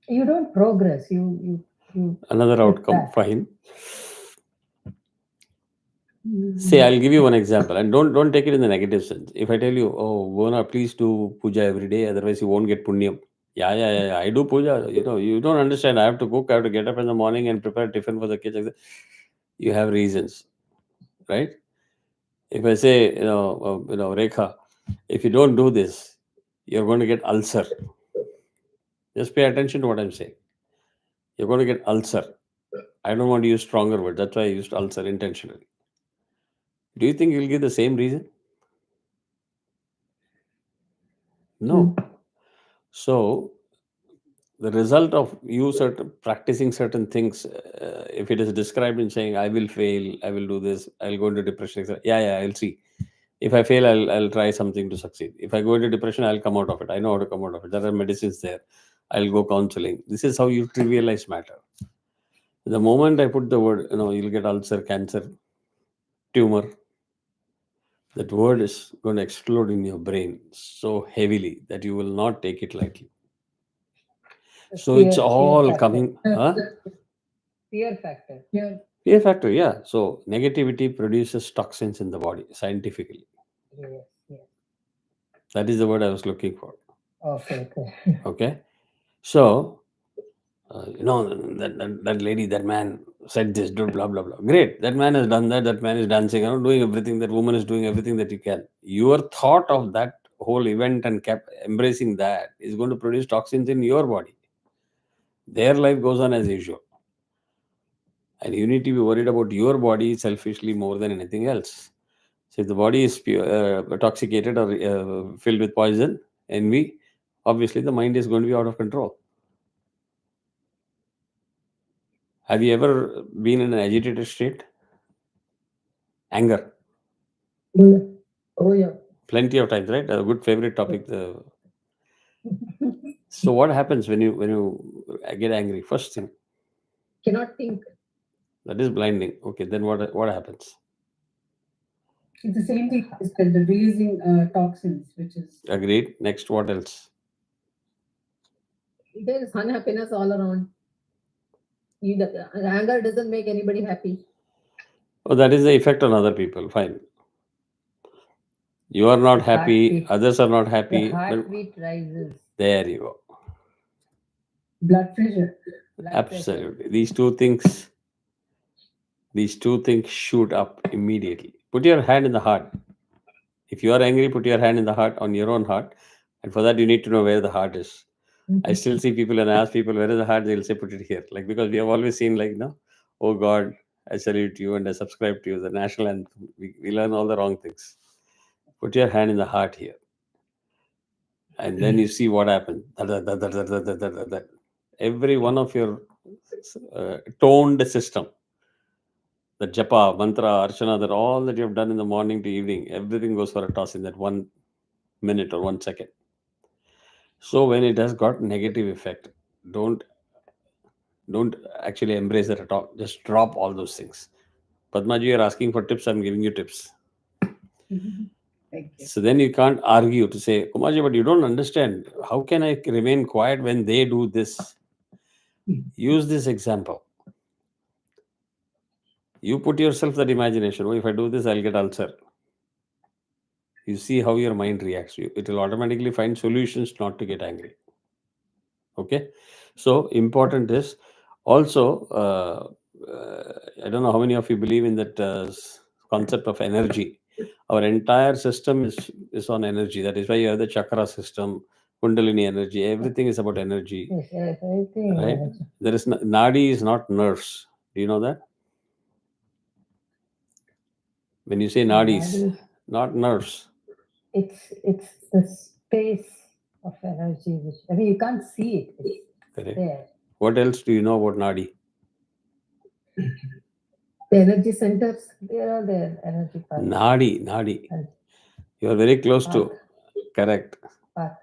You don't progress. You Another sit outcome. back. Fine. Say, I'll give you one example, and don't take it in the negative sense. If I tell you, oh, Bona, please do puja every day, otherwise you won't get punyam. Yeah, I do puja. You don't understand. I have to cook. I have to get up in the morning and prepare tiffin for the kids. You have reasons, right? If I say, Rekha, if you don't do this, you're going to get ulcer. Just pay attention to what I'm saying. You're going to get ulcer. I don't want to use stronger words. That's why I used ulcer intentionally. Do you think you'll give the same reason? No. So the result of you practicing certain things, if it is described in saying, I will fail, I will do this, I'll go into depression, etc. Yeah, I'll see. If I fail, I'll try something to succeed. If I go into depression, I'll come out of it. I know how to come out of it. There are medicines there. I'll go counseling. This is how you trivialize matter. The moment I put the word, you'll get ulcer, cancer, tumor, that word is going to explode in your brain so heavily that you will not take it lightly. So it's Fear all factor. coming. Huh? Fear factor. Yeah. Fear factor, yeah. So negativity produces toxins in the body scientifically. Yes, yes. That is the word I was looking for. Okay, okay. Okay. So, that lady, that man said this, blah, blah, blah. Great. That man has done that. That man is dancing around, doing everything. That woman is doing everything that you can. Your thought of that whole event and kept embracing that is going to produce toxins in your body. Their life goes on as usual. And you need to be worried about your body selfishly more than anything else. So if the body is intoxicated or filled with poison, envy, obviously the mind is going to be out of control. Have you ever been in an agitated state? Anger. Oh, yeah. Plenty of times, right? A good favorite topic. So what happens when you get angry? First thing, Cannot think. that is blinding. Okay, then what happens? It's the same thing as the releasing toxins, which is Agreed. Next, what else? There is unhappiness all around. Anger doesn't make anybody happy. Oh, that is the effect on other people. Fine. You are not happy. Heartbeat. Others are not The happy. heartbeat rises. There you go. blood pressure. Blood pressure. Absolutely. These two things shoot up immediately. Put your hand in the heart. If you are angry, put your hand in the heart, on your own heart. And for that, you need to know where the heart is. I still see people, and I ask people, where is the heart? They'll say, put it here. Like, because we have always seen, like, oh God, I salute you and I subscribe to you, the national anthem. We learn all the wrong things. Put your hand in the heart here. And then you see what happens. Every one of your toned system, the japa, mantra, archana, that all that you have done in the morning to evening, everything goes for a toss in that 1 minute or 1 second. So when it has got negative effect, don't actually embrace it at all. Just drop all those things. Padmaji, you're asking for tips. I'm giving you tips. Thank you. So then you can't argue to say, Kumarji, but you don't understand. How can I remain quiet when they do this? Use this example. You put yourself that imagination. Oh, if I do this, I'll get ulcer. You see how your mind reacts. It will automatically find solutions not to get angry. Okay. So important is also, I don't know how many of you believe in that concept of energy. Our entire system is on energy. That is why you have the chakra system, Kundalini energy. Everything is about energy. Yes, yes, everything. Right? Yes. There is Nadi is not nerves. Do you know that? When you say nadis, Nadi, not nerves. it's the space of energy which, I mean, you can't see it. It's Correct. there. What else do you know about Nadi? The energy centers. There are the energy paths. Nadi. And You are very close to. Correct. path.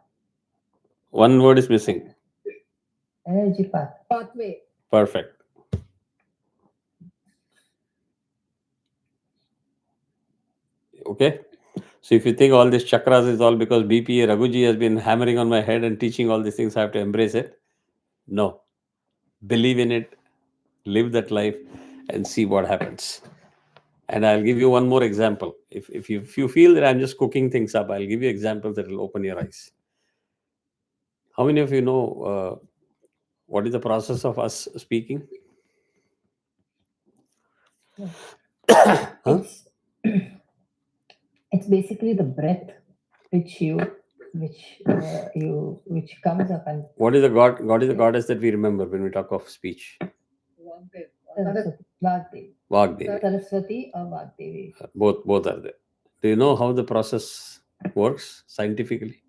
One word is missing. Energy path. Pathway. Perfect. Okay. So if you think all these chakras is all because BPA Raghuji has been hammering on my head and teaching all these things, I have to embrace it. No. Believe in it, live that life, and see what happens. And I'll give you one more example. If you feel that I'm just cooking things up, I'll give you examples that will open your eyes. How many of you know what is the process of us speaking? Huh? It's basically the breath which comes up and What is the God? God is the goddess that we remember when we talk of speech. Vagdevi. Vagdevi. Saraswati or Vagdevi. Both are there. Do you know how the process works scientifically?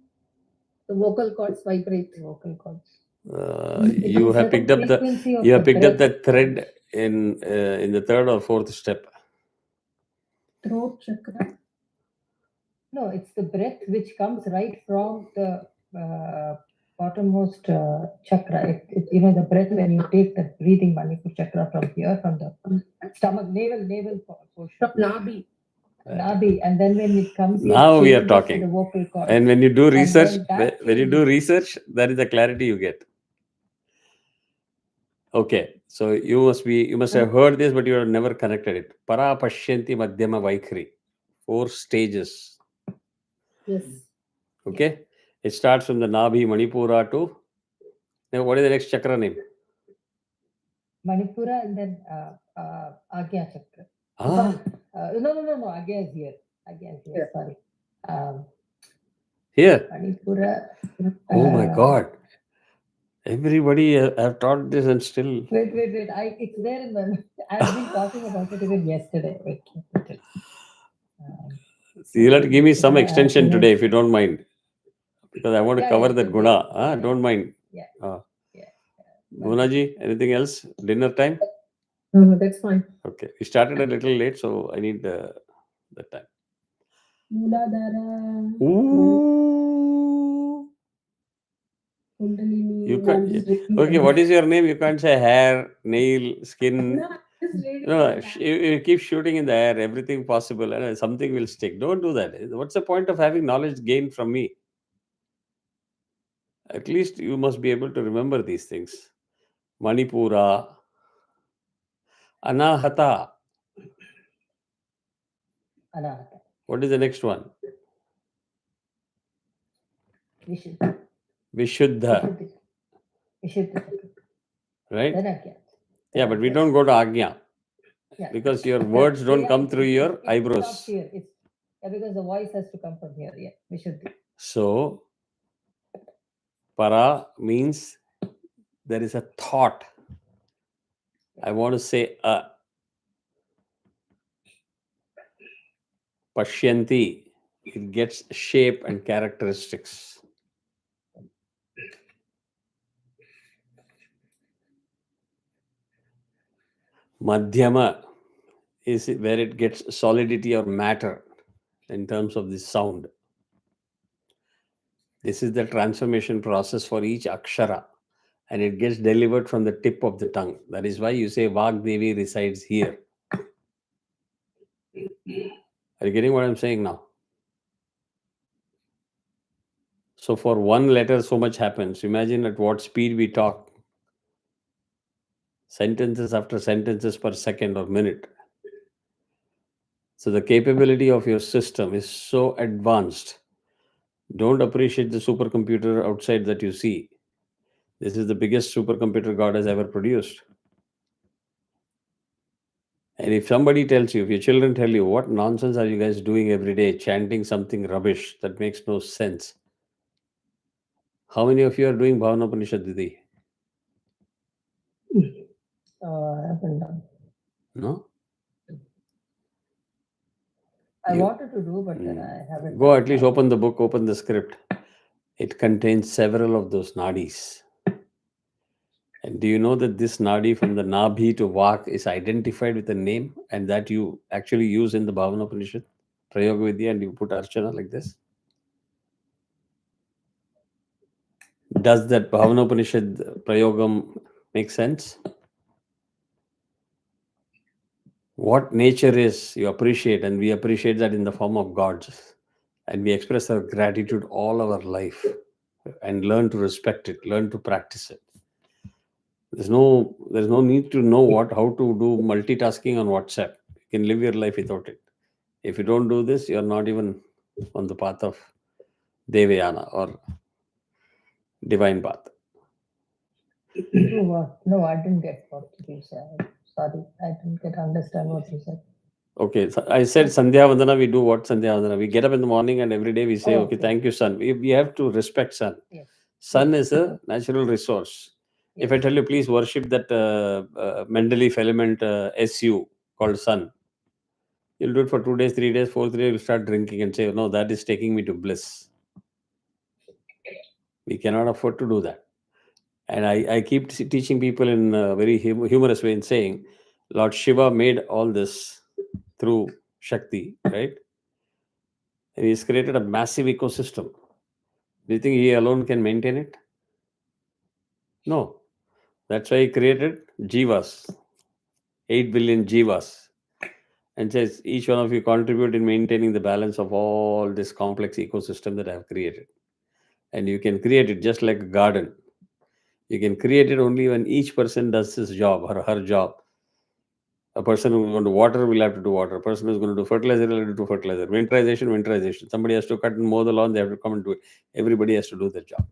The vocal cords vibrate. Vocal cords. You have picked up that thread in the third or fourth step. Throat chakra. No, it's the breath which comes right from the bottommost chakra. The breath when you take the breathing Manipur chakra from here, from the stomach, navel portion. From Nabi. Nabi, and then when it comes Now we are changes to talking. the vocal cords. And when you do then research, that that is the clarity you get. Okay, so you must have heard this, but you have never connected it. Para Pashyanti Madhyama Vaikhari. 4 stages. Yes. Okay, it starts from the Nabhi Manipura to. Now, what is the next chakra name? Manipura and then Agya Chakra. Ah, No, Agya is here. Agya is here, sorry. here. Manipura. Oh my God! Everybody have taught this and still. Wait. It's there in the. I've been talking about it even yesterday. Wait. You'll have to give me some extension Yes. today if you don't mind, because I want to Yeah, cover yeah, that okay. guna. Okay. Don't mind. Yeah. Yeah. Gunaji, anything else? Dinner time? No, that's fine. Okay, we started a little late, so I need the time. Muladhara, Ooh. Kundalini. You No, I'm can't. just reading Okay, from what this. is your name? You can't say hair, nail, skin. No, I'm just reading No, from that. you keep shooting in the air, everything possible, and something will stick. Don't do that. What's the point of having knowledge gained from me? At least you must be able to remember these things. Manipura, Anahata. Anahata. What is the next one? Vishuddha. Vishuddha. Vishuddha. Right? Then Agya. Yeah, but we don't go to Agnya. Yeah. Because your words don't come through your It eyebrows. stops here. Because the voice has to come from here. Yeah, Vishuddha. So, para means there is a thought. I want to say Pashyanti. It gets shape and characteristics. Madhyama is where it gets solidity or matter in terms of the sound. This is the transformation process for each akshara, and it gets delivered from the tip of the tongue. That is why you say Vagdevi resides here. Are you getting what I'm saying now? So for one letter, so much happens. Imagine at what speed we talk. Sentences after sentences per second or minute. So the capability of your system is so advanced. Don't appreciate the supercomputer outside that you see. This is the biggest supercomputer God has ever produced. And if somebody tells you, if your children tell you, what nonsense are you guys doing every day, chanting something rubbish that makes no sense? How many of you are doing Bhavana Upanishad, Didi? I haven't done. No? I You- wanted to do, but then I haven't. Go at least open the book, open the script. It contains several of those nadis. And do you know that this nadi from the Nabhi to Vak is identified with a name, and that you actually use in the Bhavana Upanishad, Prayoga Vidya, and you put Archana like this? Does that Bhavana Upanishad Prayogam make sense? What nature is, you appreciate, and we appreciate that in the form of gods. And we express our gratitude all our life and learn to respect it, learn to practice it. There's no need to know how to do multitasking on WhatsApp. You can live your life without it. If you don't do this, you're not even on the path of Devayana or divine path. No, I didn't get what you said. Sorry, I didn't understand what you said. Okay, so I said Sandhya Vandana, we do what Sandhya Vandana? We get up in the morning and every day we say, okay, thank you, sun. We have to respect sun. Yes. Sun is a natural resource. Yes. If I tell you, please worship that Mendeleev element SU called sun, you'll do it for 2 days, 3 days, 4th day, you'll start drinking and say, no, that is taking me to bliss. We cannot afford to do that. And I keep teaching people in a very humorous way in saying, Lord Shiva made all this through Shakti, right? And he's created a massive ecosystem. Do you think he alone can maintain it? No. That's why he created Jivas, 8 billion Jivas, and says each one of you contribute in maintaining the balance of all this complex ecosystem that I have created. And you can create it just like a garden. You can create it only when each person does his job or her job. A person who's going to water will have to do water. A person who's going to do fertilizer will have to do fertilizer. Winterization. Somebody has to cut and mow the lawn. They have to come and do it. Everybody has to do their job.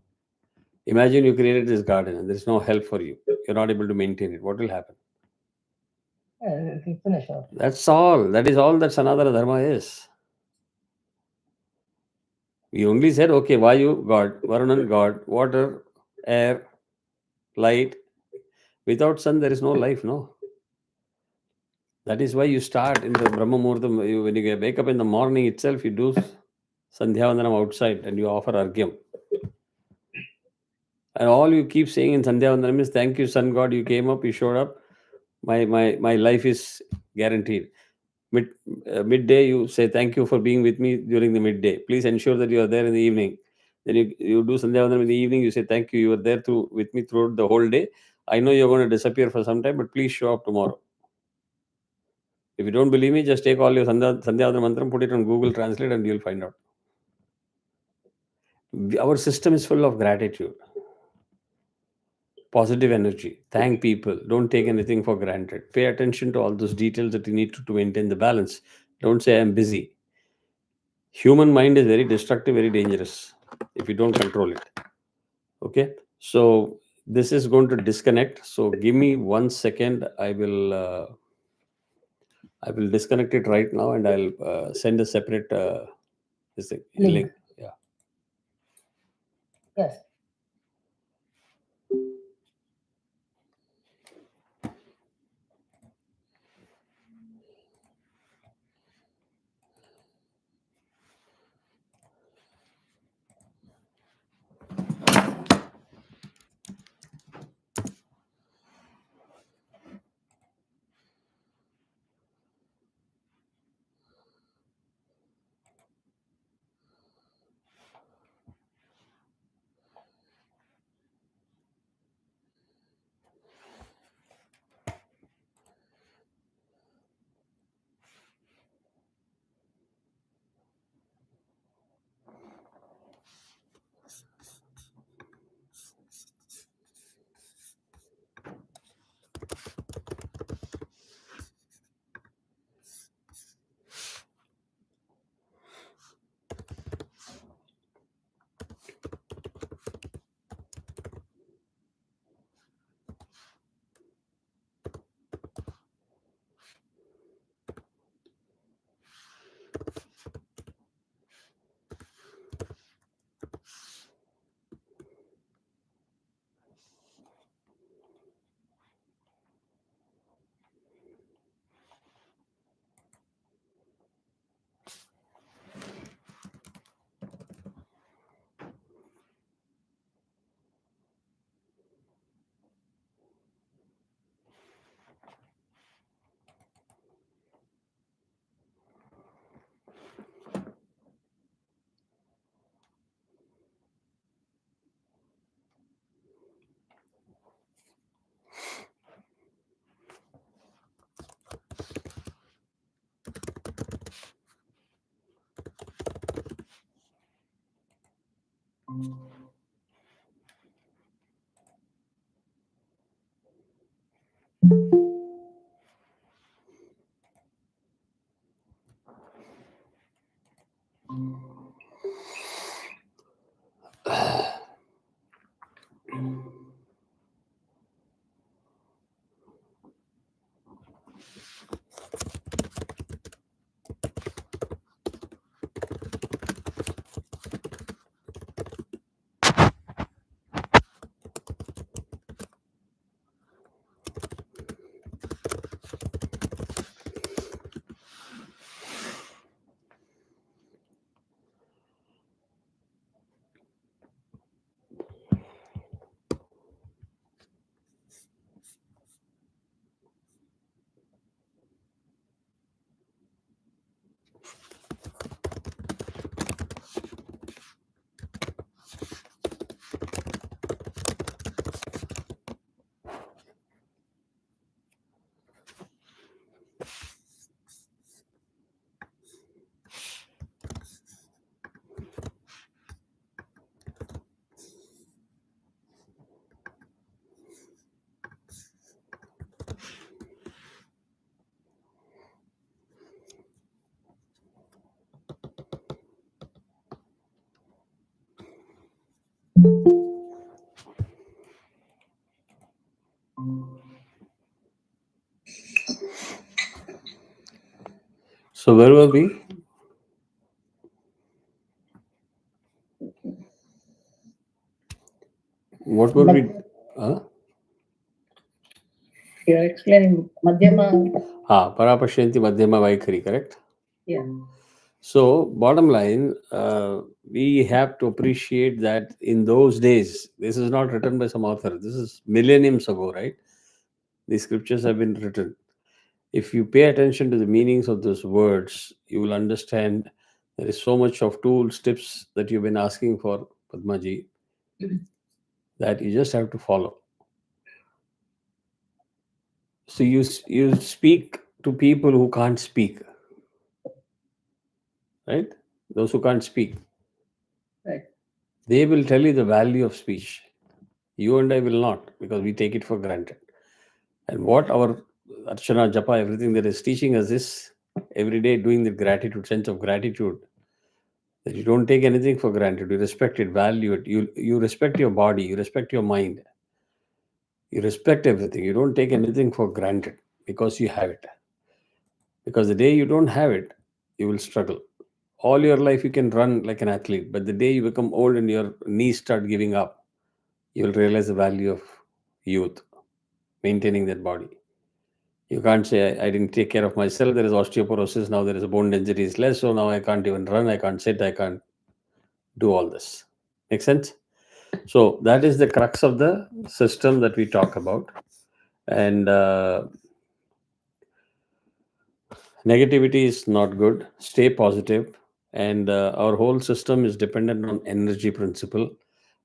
Imagine you created this garden and there is no help for you. You're not able to maintain it. What will happen? If you finish off. That's all. That is all that Sanatana Dharma is. We only said, okay, Vayu, God, Varunan, God, water, air, light. Without sun, there is no life, no. That is why you start in the Brahma Muhurtam. When you wake up in the morning itself, you do Sandhyavandanam outside and you offer Argyam. And all you keep saying in Sandhyavandanam is, thank you, sun god, you came up, you showed up. My life is guaranteed. Midday, you say, thank you for being with me during the midday. Please ensure that you are there in the evening. Then you do Sandhyavandanam in the evening, you say, thank you, you were there with me throughout the whole day. I know you're going to disappear for some time, but please show up tomorrow. If you don't believe me, just take all your Sandhyavandanam mantram, put it on Google Translate and you'll find out. Our system is full of gratitude, positive energy. Thank people. Don't take anything for granted. Pay attention to all those details that you need to maintain the balance. Don't say, I'm busy. Human mind is very destructive, very dangerous if you don't control it. Okay, so this is going to disconnect. So give me 1 second. I will disconnect it right now, and I'll send a separate this thing, link. Yeah. Yes. So where were we? What were we? You're explaining Madhyama. Parapashyanti Madhyama Vaikhari, correct? Yeah. So, bottom line, we have to appreciate that in those days, this is not written by some author. This is millenniums ago, right? These scriptures have been written. If you pay attention to the meanings of those words, you will understand there is so much of tools, tips that you've been asking for, Padmaji, that you just have to follow. So you speak to people who can't speak, right? Those who can't speak. Right. They will tell you the value of speech. You and I will not, because we take it for granted. And what our Archana, Japa, everything that is teaching us is every day doing the gratitude, sense of gratitude. That you don't take anything for granted. You respect it, value it. You respect your body, you respect your mind. You respect everything. You don't take anything for granted because you have it. Because the day you don't have it, you will struggle. All your life you can run like an athlete, but the day you become old and your knees start giving up, you will realize the value of youth, maintaining that body. You can't say, I didn't take care of myself. There is osteoporosis. Now there is a bone density is less. So now I can't even run. I can't sit. I can't do all this. Make sense? So that is the crux of the system that we talk about. And negativity is not good. Stay positive. And our whole system is dependent on energy principle.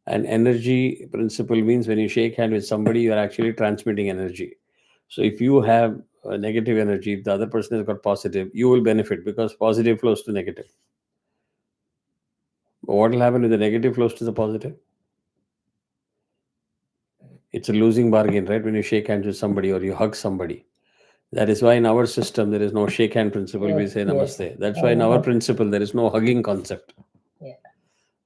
And energy principle means when you shake hand with somebody, you are actually transmitting energy. So if you have a negative energy, if the other person has got positive, you will benefit because positive flows to negative. But what will happen if the negative flows to the positive? It's a losing bargain, right? When you shake hands with somebody or you hug somebody. That is why in our system there is no shake hand principle. We say namaste. That's why in our principle there is no hugging concept. Yeah.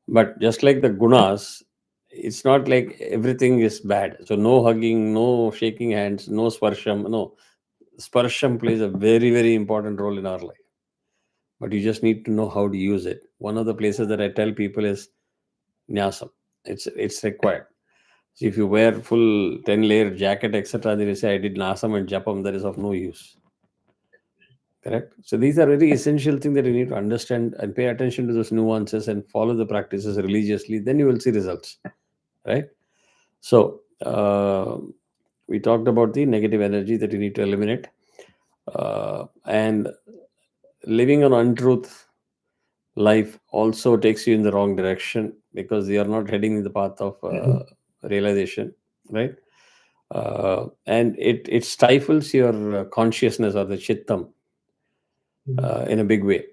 But just like the gunas, it's not like everything is bad. So no hugging, no shaking hands, no sparsham. No, sparsham plays a very, very important role in our life. But you just need to know how to use it. One of the places that I tell people is nyasam. It's required. So if you wear full 10-layer jacket, etc., then you say, I did nasam and japam, that is of no use. Correct? So these are very essential things that you need to understand and pay attention to those nuances and follow the practices religiously. Then you will see results. Right? So we talked about the negative energy that you need to eliminate. And living on untruth life also takes you in the wrong direction because you are not heading in the path of realization, right? And it stifles your consciousness or the chittam in a big way.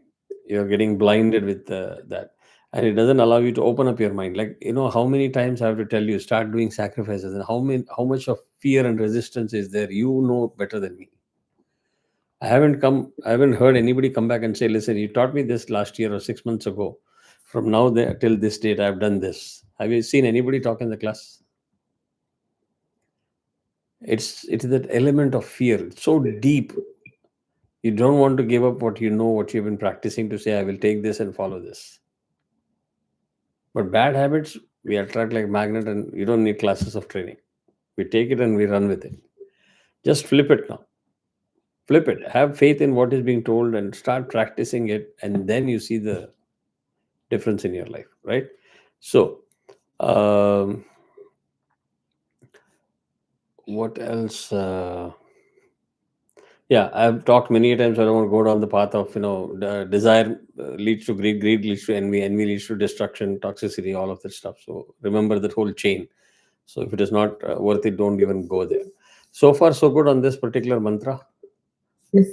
You're getting blinded with that, and it doesn't allow you to open up your mind. Like, how many times I have to tell you, start doing sacrifices, and how much of fear and resistance is there? You know better than me. I haven't heard anybody come back and say, listen, you taught me this last year or 6 months ago. From now till this date, I've done this. Have you seen anybody talk in the class? It's that element of fear. It's so deep. You don't want to give up what you know, what you've been practicing to say, I will take this and follow this. But bad habits, we attract like magnet and you don't need classes of training. We take it and we run with it. Just flip it now. Flip it. Have faith in what is being told and start practicing it. And then you see the difference in your life, right? So, what else? Yeah, I've talked many times. I don't want to go down the path of desire leads to greed, greed leads to envy leads to destruction, toxicity, all of that stuff. So remember that whole chain. So if it is not worth it, don't even go there. So far, so good on this particular mantra. Yes.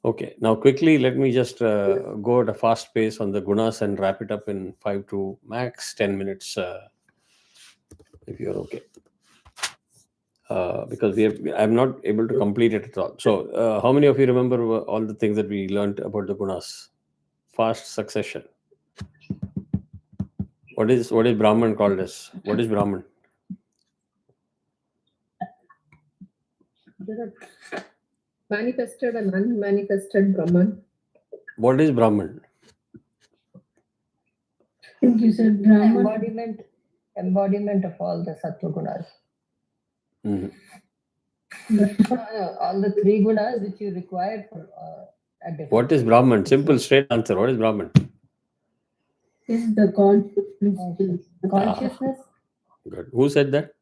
Okay, now quickly, let me just go at a fast pace on the gunas and wrap it up in 5 to max 10 minutes, if you're okay. Because I'm not able to complete it at all. So, how many of you remember all the things that we learned about the gunas? Fast succession. What is Brahman called as? What is Brahman? Manifested and unmanifested Brahman. What is Brahman? I think you said Brahman. Embodiment of all the sattva gunas. Mhm. All the 3 gunas which you require for a different. What is Brahman? Simple, straight answer. What is Brahman? Is the consciousness. Consciousness? Good. Who said that?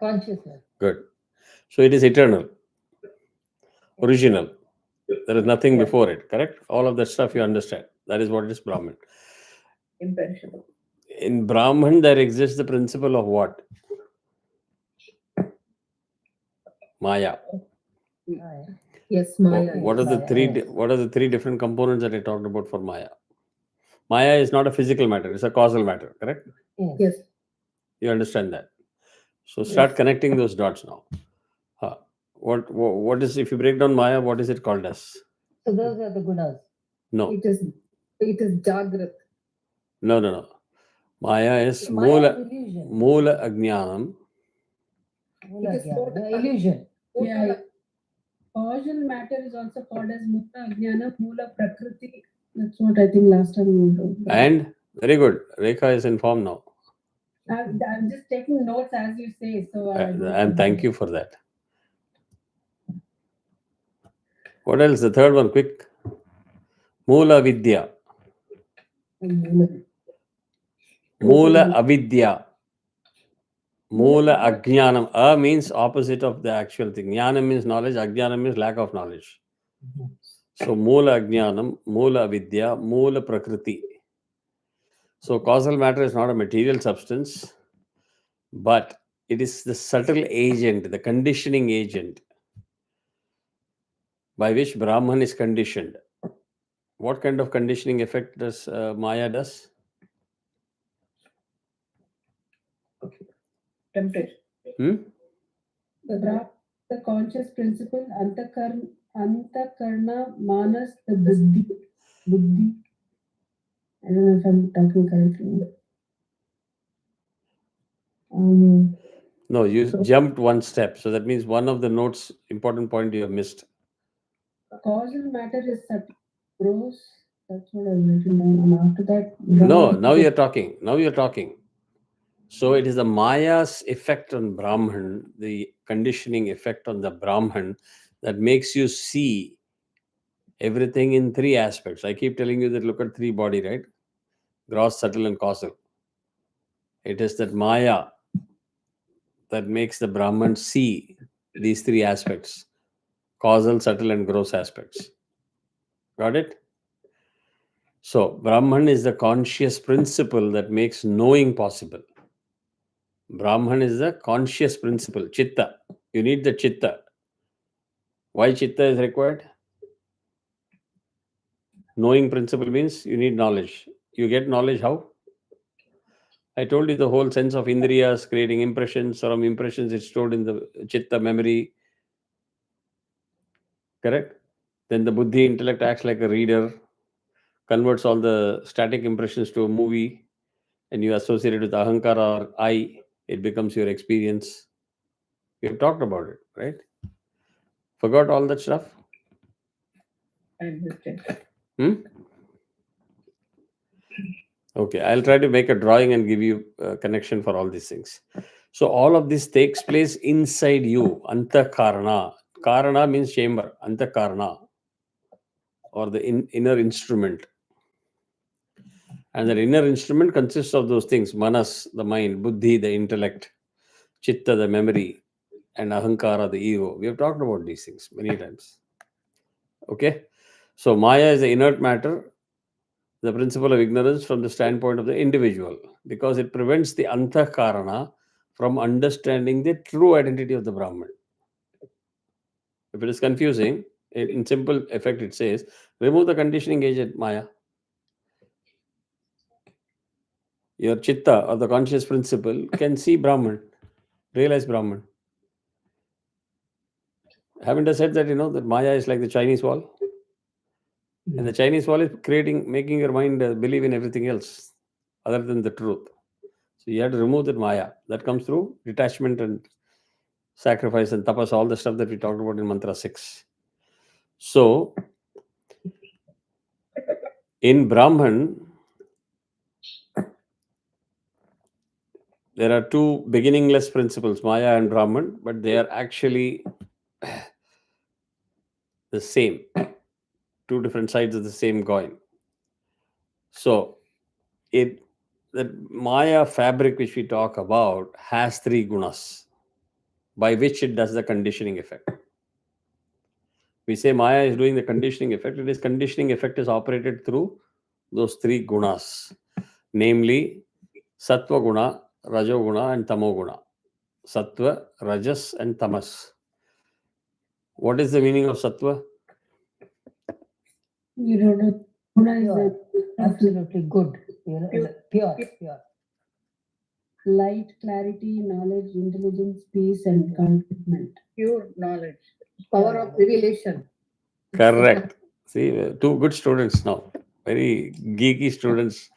Consciousness. Good. So it is eternal, original. There is nothing Yeah. before it, correct? All of that stuff you understand. That is what is Brahman. Imperishable. In Brahman, there exists the principle of what? Maya. Yes, Maya. What are the Maya, three? yes. What are the 3 different components that I talked about for Maya? Maya is not a physical matter; it's a causal matter. Correct? Yes. Yes. You understand that? So start Yes. connecting those dots now. What is, if you break down Maya? What is it called as? So those are the gunas. No, It is Jagrat. no. Maya is Maya is Moola illusion. Ajnanam. Mula It is jnana, total- the illusion. Yeah. Causal matter is also called as Mula Ajnana, Mula Prakriti. That's what I think last time we wrote. And very good. Rekha is informed now. I'm just taking notes as you say. So And thank you for that. What else? The third one, quick. Moola Vidya. Moola Avidya. Moola Ajnanam. A means opposite of the actual thing. Jnana means knowledge. Ajnana means lack of knowledge. So Moola Ajnanam, Moola Avidya, Moola Prakriti. So causal matter is not a material substance, but it is the subtle agent, the conditioning agent by which Brahman is conditioned. What kind of conditioning effect does Maya does? Temptation. the conscious principle, Antakarna, Manas, the Buddhi. I don't know if I'm talking correctly. No, you jumped one step. So that means one of the notes, important point you have missed. Causal matter is subtle, gross. That's what I've written down. And after that, No, now you're talking. Now you're talking. So it is the Maya's effect on Brahman, the conditioning effect on the Brahman, that makes you see everything in 3 aspects. I keep telling you that look at 3 body, right? Gross, subtle, and causal. It is that Maya that makes the Brahman see these 3 aspects: causal, subtle, and gross aspects. Got it? So Brahman is the conscious principle that makes knowing possible. Brahman is the conscious principle, chitta. You need the chitta. Why chitta is required? Knowing principle means you need knowledge. You get knowledge how? I told you the whole sense of indriyas creating impressions. From impressions, it's stored in the chitta memory. Correct? Then the buddhi intellect acts like a reader, converts all the static impressions to a movie, and you associate it with ahankara or I. It becomes your experience. We have talked about it, right? Forgot all that stuff? Okay, I'll try to make a drawing and give you a connection for all these things. So all of this takes place inside you, antakarana. Karana means chamber, antakarana, or the inner instrument. And the inner instrument consists of those things: manas, the mind; buddhi, the intellect; chitta, the memory; and ahankara, the ego. We have talked about these things many times. Okay, so Maya is the inert matter, the principle of ignorance from the standpoint of the individual, because it prevents the antakarana from understanding the true identity of the Brahman. If it is confusing, in simple effect, it says, remove the conditioning agent, Maya. Your chitta, or the conscious principle, can see Brahman, realize Brahman. Haven't I said that, that Maya is like the Chinese wall? And the Chinese wall is making your mind believe in everything else other than the truth. So you have to remove that Maya. That comes through detachment and sacrifice and tapas, all the stuff that we talked about in Mantra 6. So In Brahman, there are two beginningless principles, Maya and Brahman, but they are actually the same, two different sides of the same coin. So, the Maya fabric which we talk about has three gunas by which it does the conditioning effect. We say Maya is doing the conditioning effect. It is conditioning effect is operated through those three gunas, namely Sattva guna, Rajo guna, and Tamo guna. Sattva, Rajas, and Tamas. What is the meaning of Sattva? You don't know. Guna is Pure, the absolutely good. Pure. light, clarity, knowledge, intelligence, peace, and contentment. Pure knowledge, power of revelation. Correct. See, two good students now, very geeky students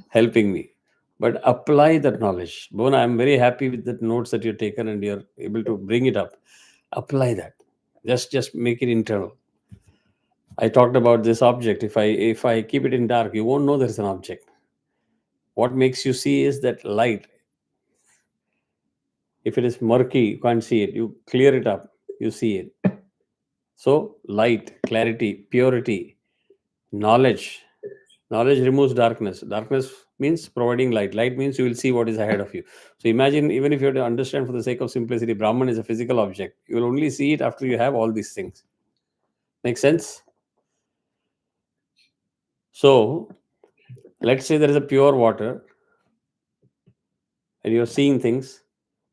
helping me. But apply that knowledge. Bona, I'm very happy with the notes that you've taken and you're able to bring it up. Apply that. Just make it internal. I talked about this object. If I keep it in dark, you won't know there's an object. What makes you see is that light. If it is murky, you can't see it. You clear it up, you see it. So, light, clarity, purity, knowledge. Knowledge removes darkness. Darkness means providing light. Light means you will see what is ahead of you. So imagine, even if you have to understand for the sake of simplicity, Brahman is a physical object. You will only see it after you have all these things. Make sense? So, let's say there is a pure water and you're seeing things.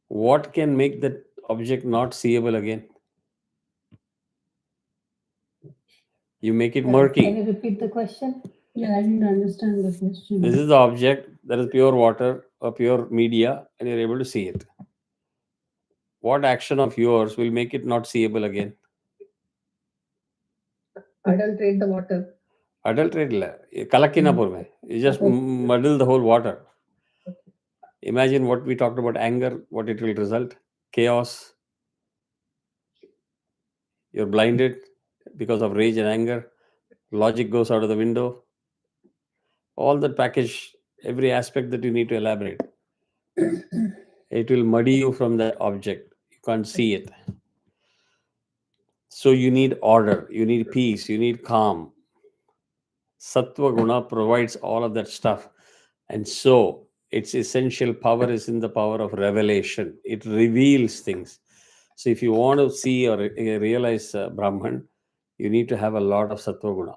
What can make that object not seeable again? You make it Can murky. you repeat the question? Yeah, I didn't understand the question. This is the object, there is pure water or pure media, and you're able to see it. What action of yours will make it not seeable again? Adulterate the water. Adulterate illa. Kalakina purme. You just muddle the whole water. Imagine what we talked about anger, what it will result. Chaos. You're blinded because of rage and anger. Logic goes out of the window. All that package, every aspect that you need to elaborate. It will muddy you from that object. You can't see it. So you need order, you need peace, you need calm. Sattva guna provides all of that stuff. And so its essential power is in the power of revelation. It reveals things. So if you want to see or realize Brahman, you need to have a lot of Sattva guna.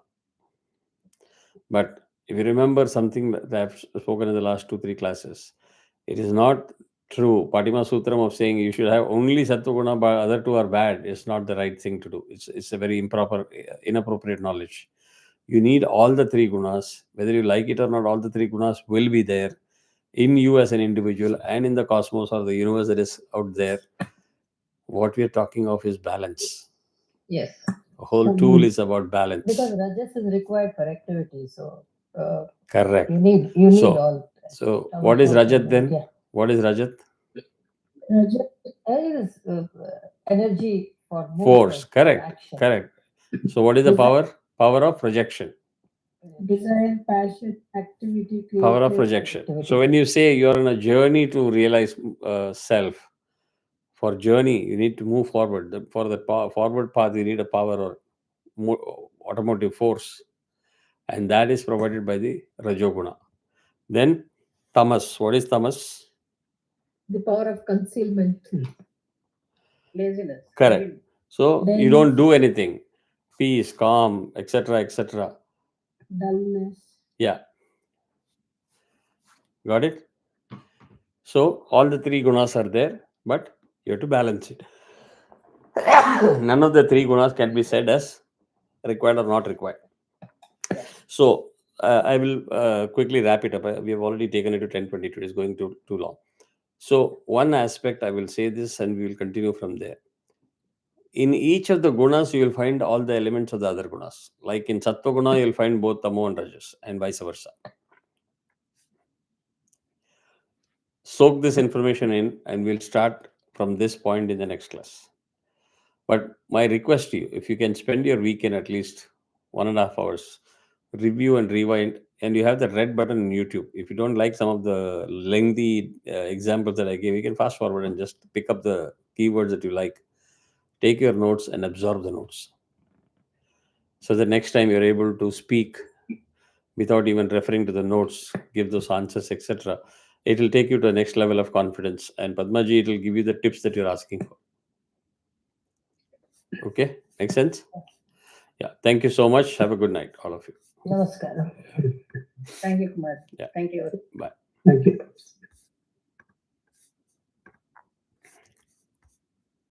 But if you remember something that I've spoken in the last 2-3 classes, it is not true. Patima Sutram of saying you should have only Sattva guna, but other two are bad is not the right thing to do. It's a very inappropriate knowledge. You need all the three gunas. Whether you like it or not, all the three gunas will be there in you as an individual and in the cosmos or the universe that is out there. What we are talking of is balance. Yes. The whole tool is about balance. Because Rajas is required for activity. So Correct. you need all. So what is Rajat then? Yeah. What is Rajat? Raja, It is energy for movement, Force. for Correct. action. Correct. So what is the power? Power of projection. desire, passion, activity, Power of creativity. projection. So when you say you're on a journey to realize self, for journey you need to move forward. For the forward path you need a power or automotive force, and that is provided by the Rajoguna. Then Tamas. What is Tamas? The power of concealment. Laziness. Correct. So you don't do anything. Peace, calm, etc., etc. Dullness. Yeah. Got it? So all the three gunas are there, but you have to balance it. None of the three gunas can be said as required or not required. So I will quickly wrap it up. We have already taken it to 10:22. It's going too long. So one aspect I will say this, and we will continue from there. In each of the gunas, you will find all the elements of the other gunas. Like in Sattva guna, you will find both Tamo and Rajas, and vice versa. Soak this information in, and we'll start from this point in the next class. But my request to you, if you can spend your weekend at least 1.5 hours review and rewind, and you have the red button in YouTube. If you don't like some of the lengthy examples that I gave, you can fast forward and just pick up the keywords that you like. Take your notes and absorb the notes. So the next time you're able to speak without even referring to the notes, give those answers, etc. It will take you to the next level of confidence. And Padmaji, it will give you the tips that you're asking for. Okay, make sense? Yeah. Thank you so much. Have a good night, all of you. Namaskaram. Thank you, Kumar. Yeah. Thank you. Bye. Thank you.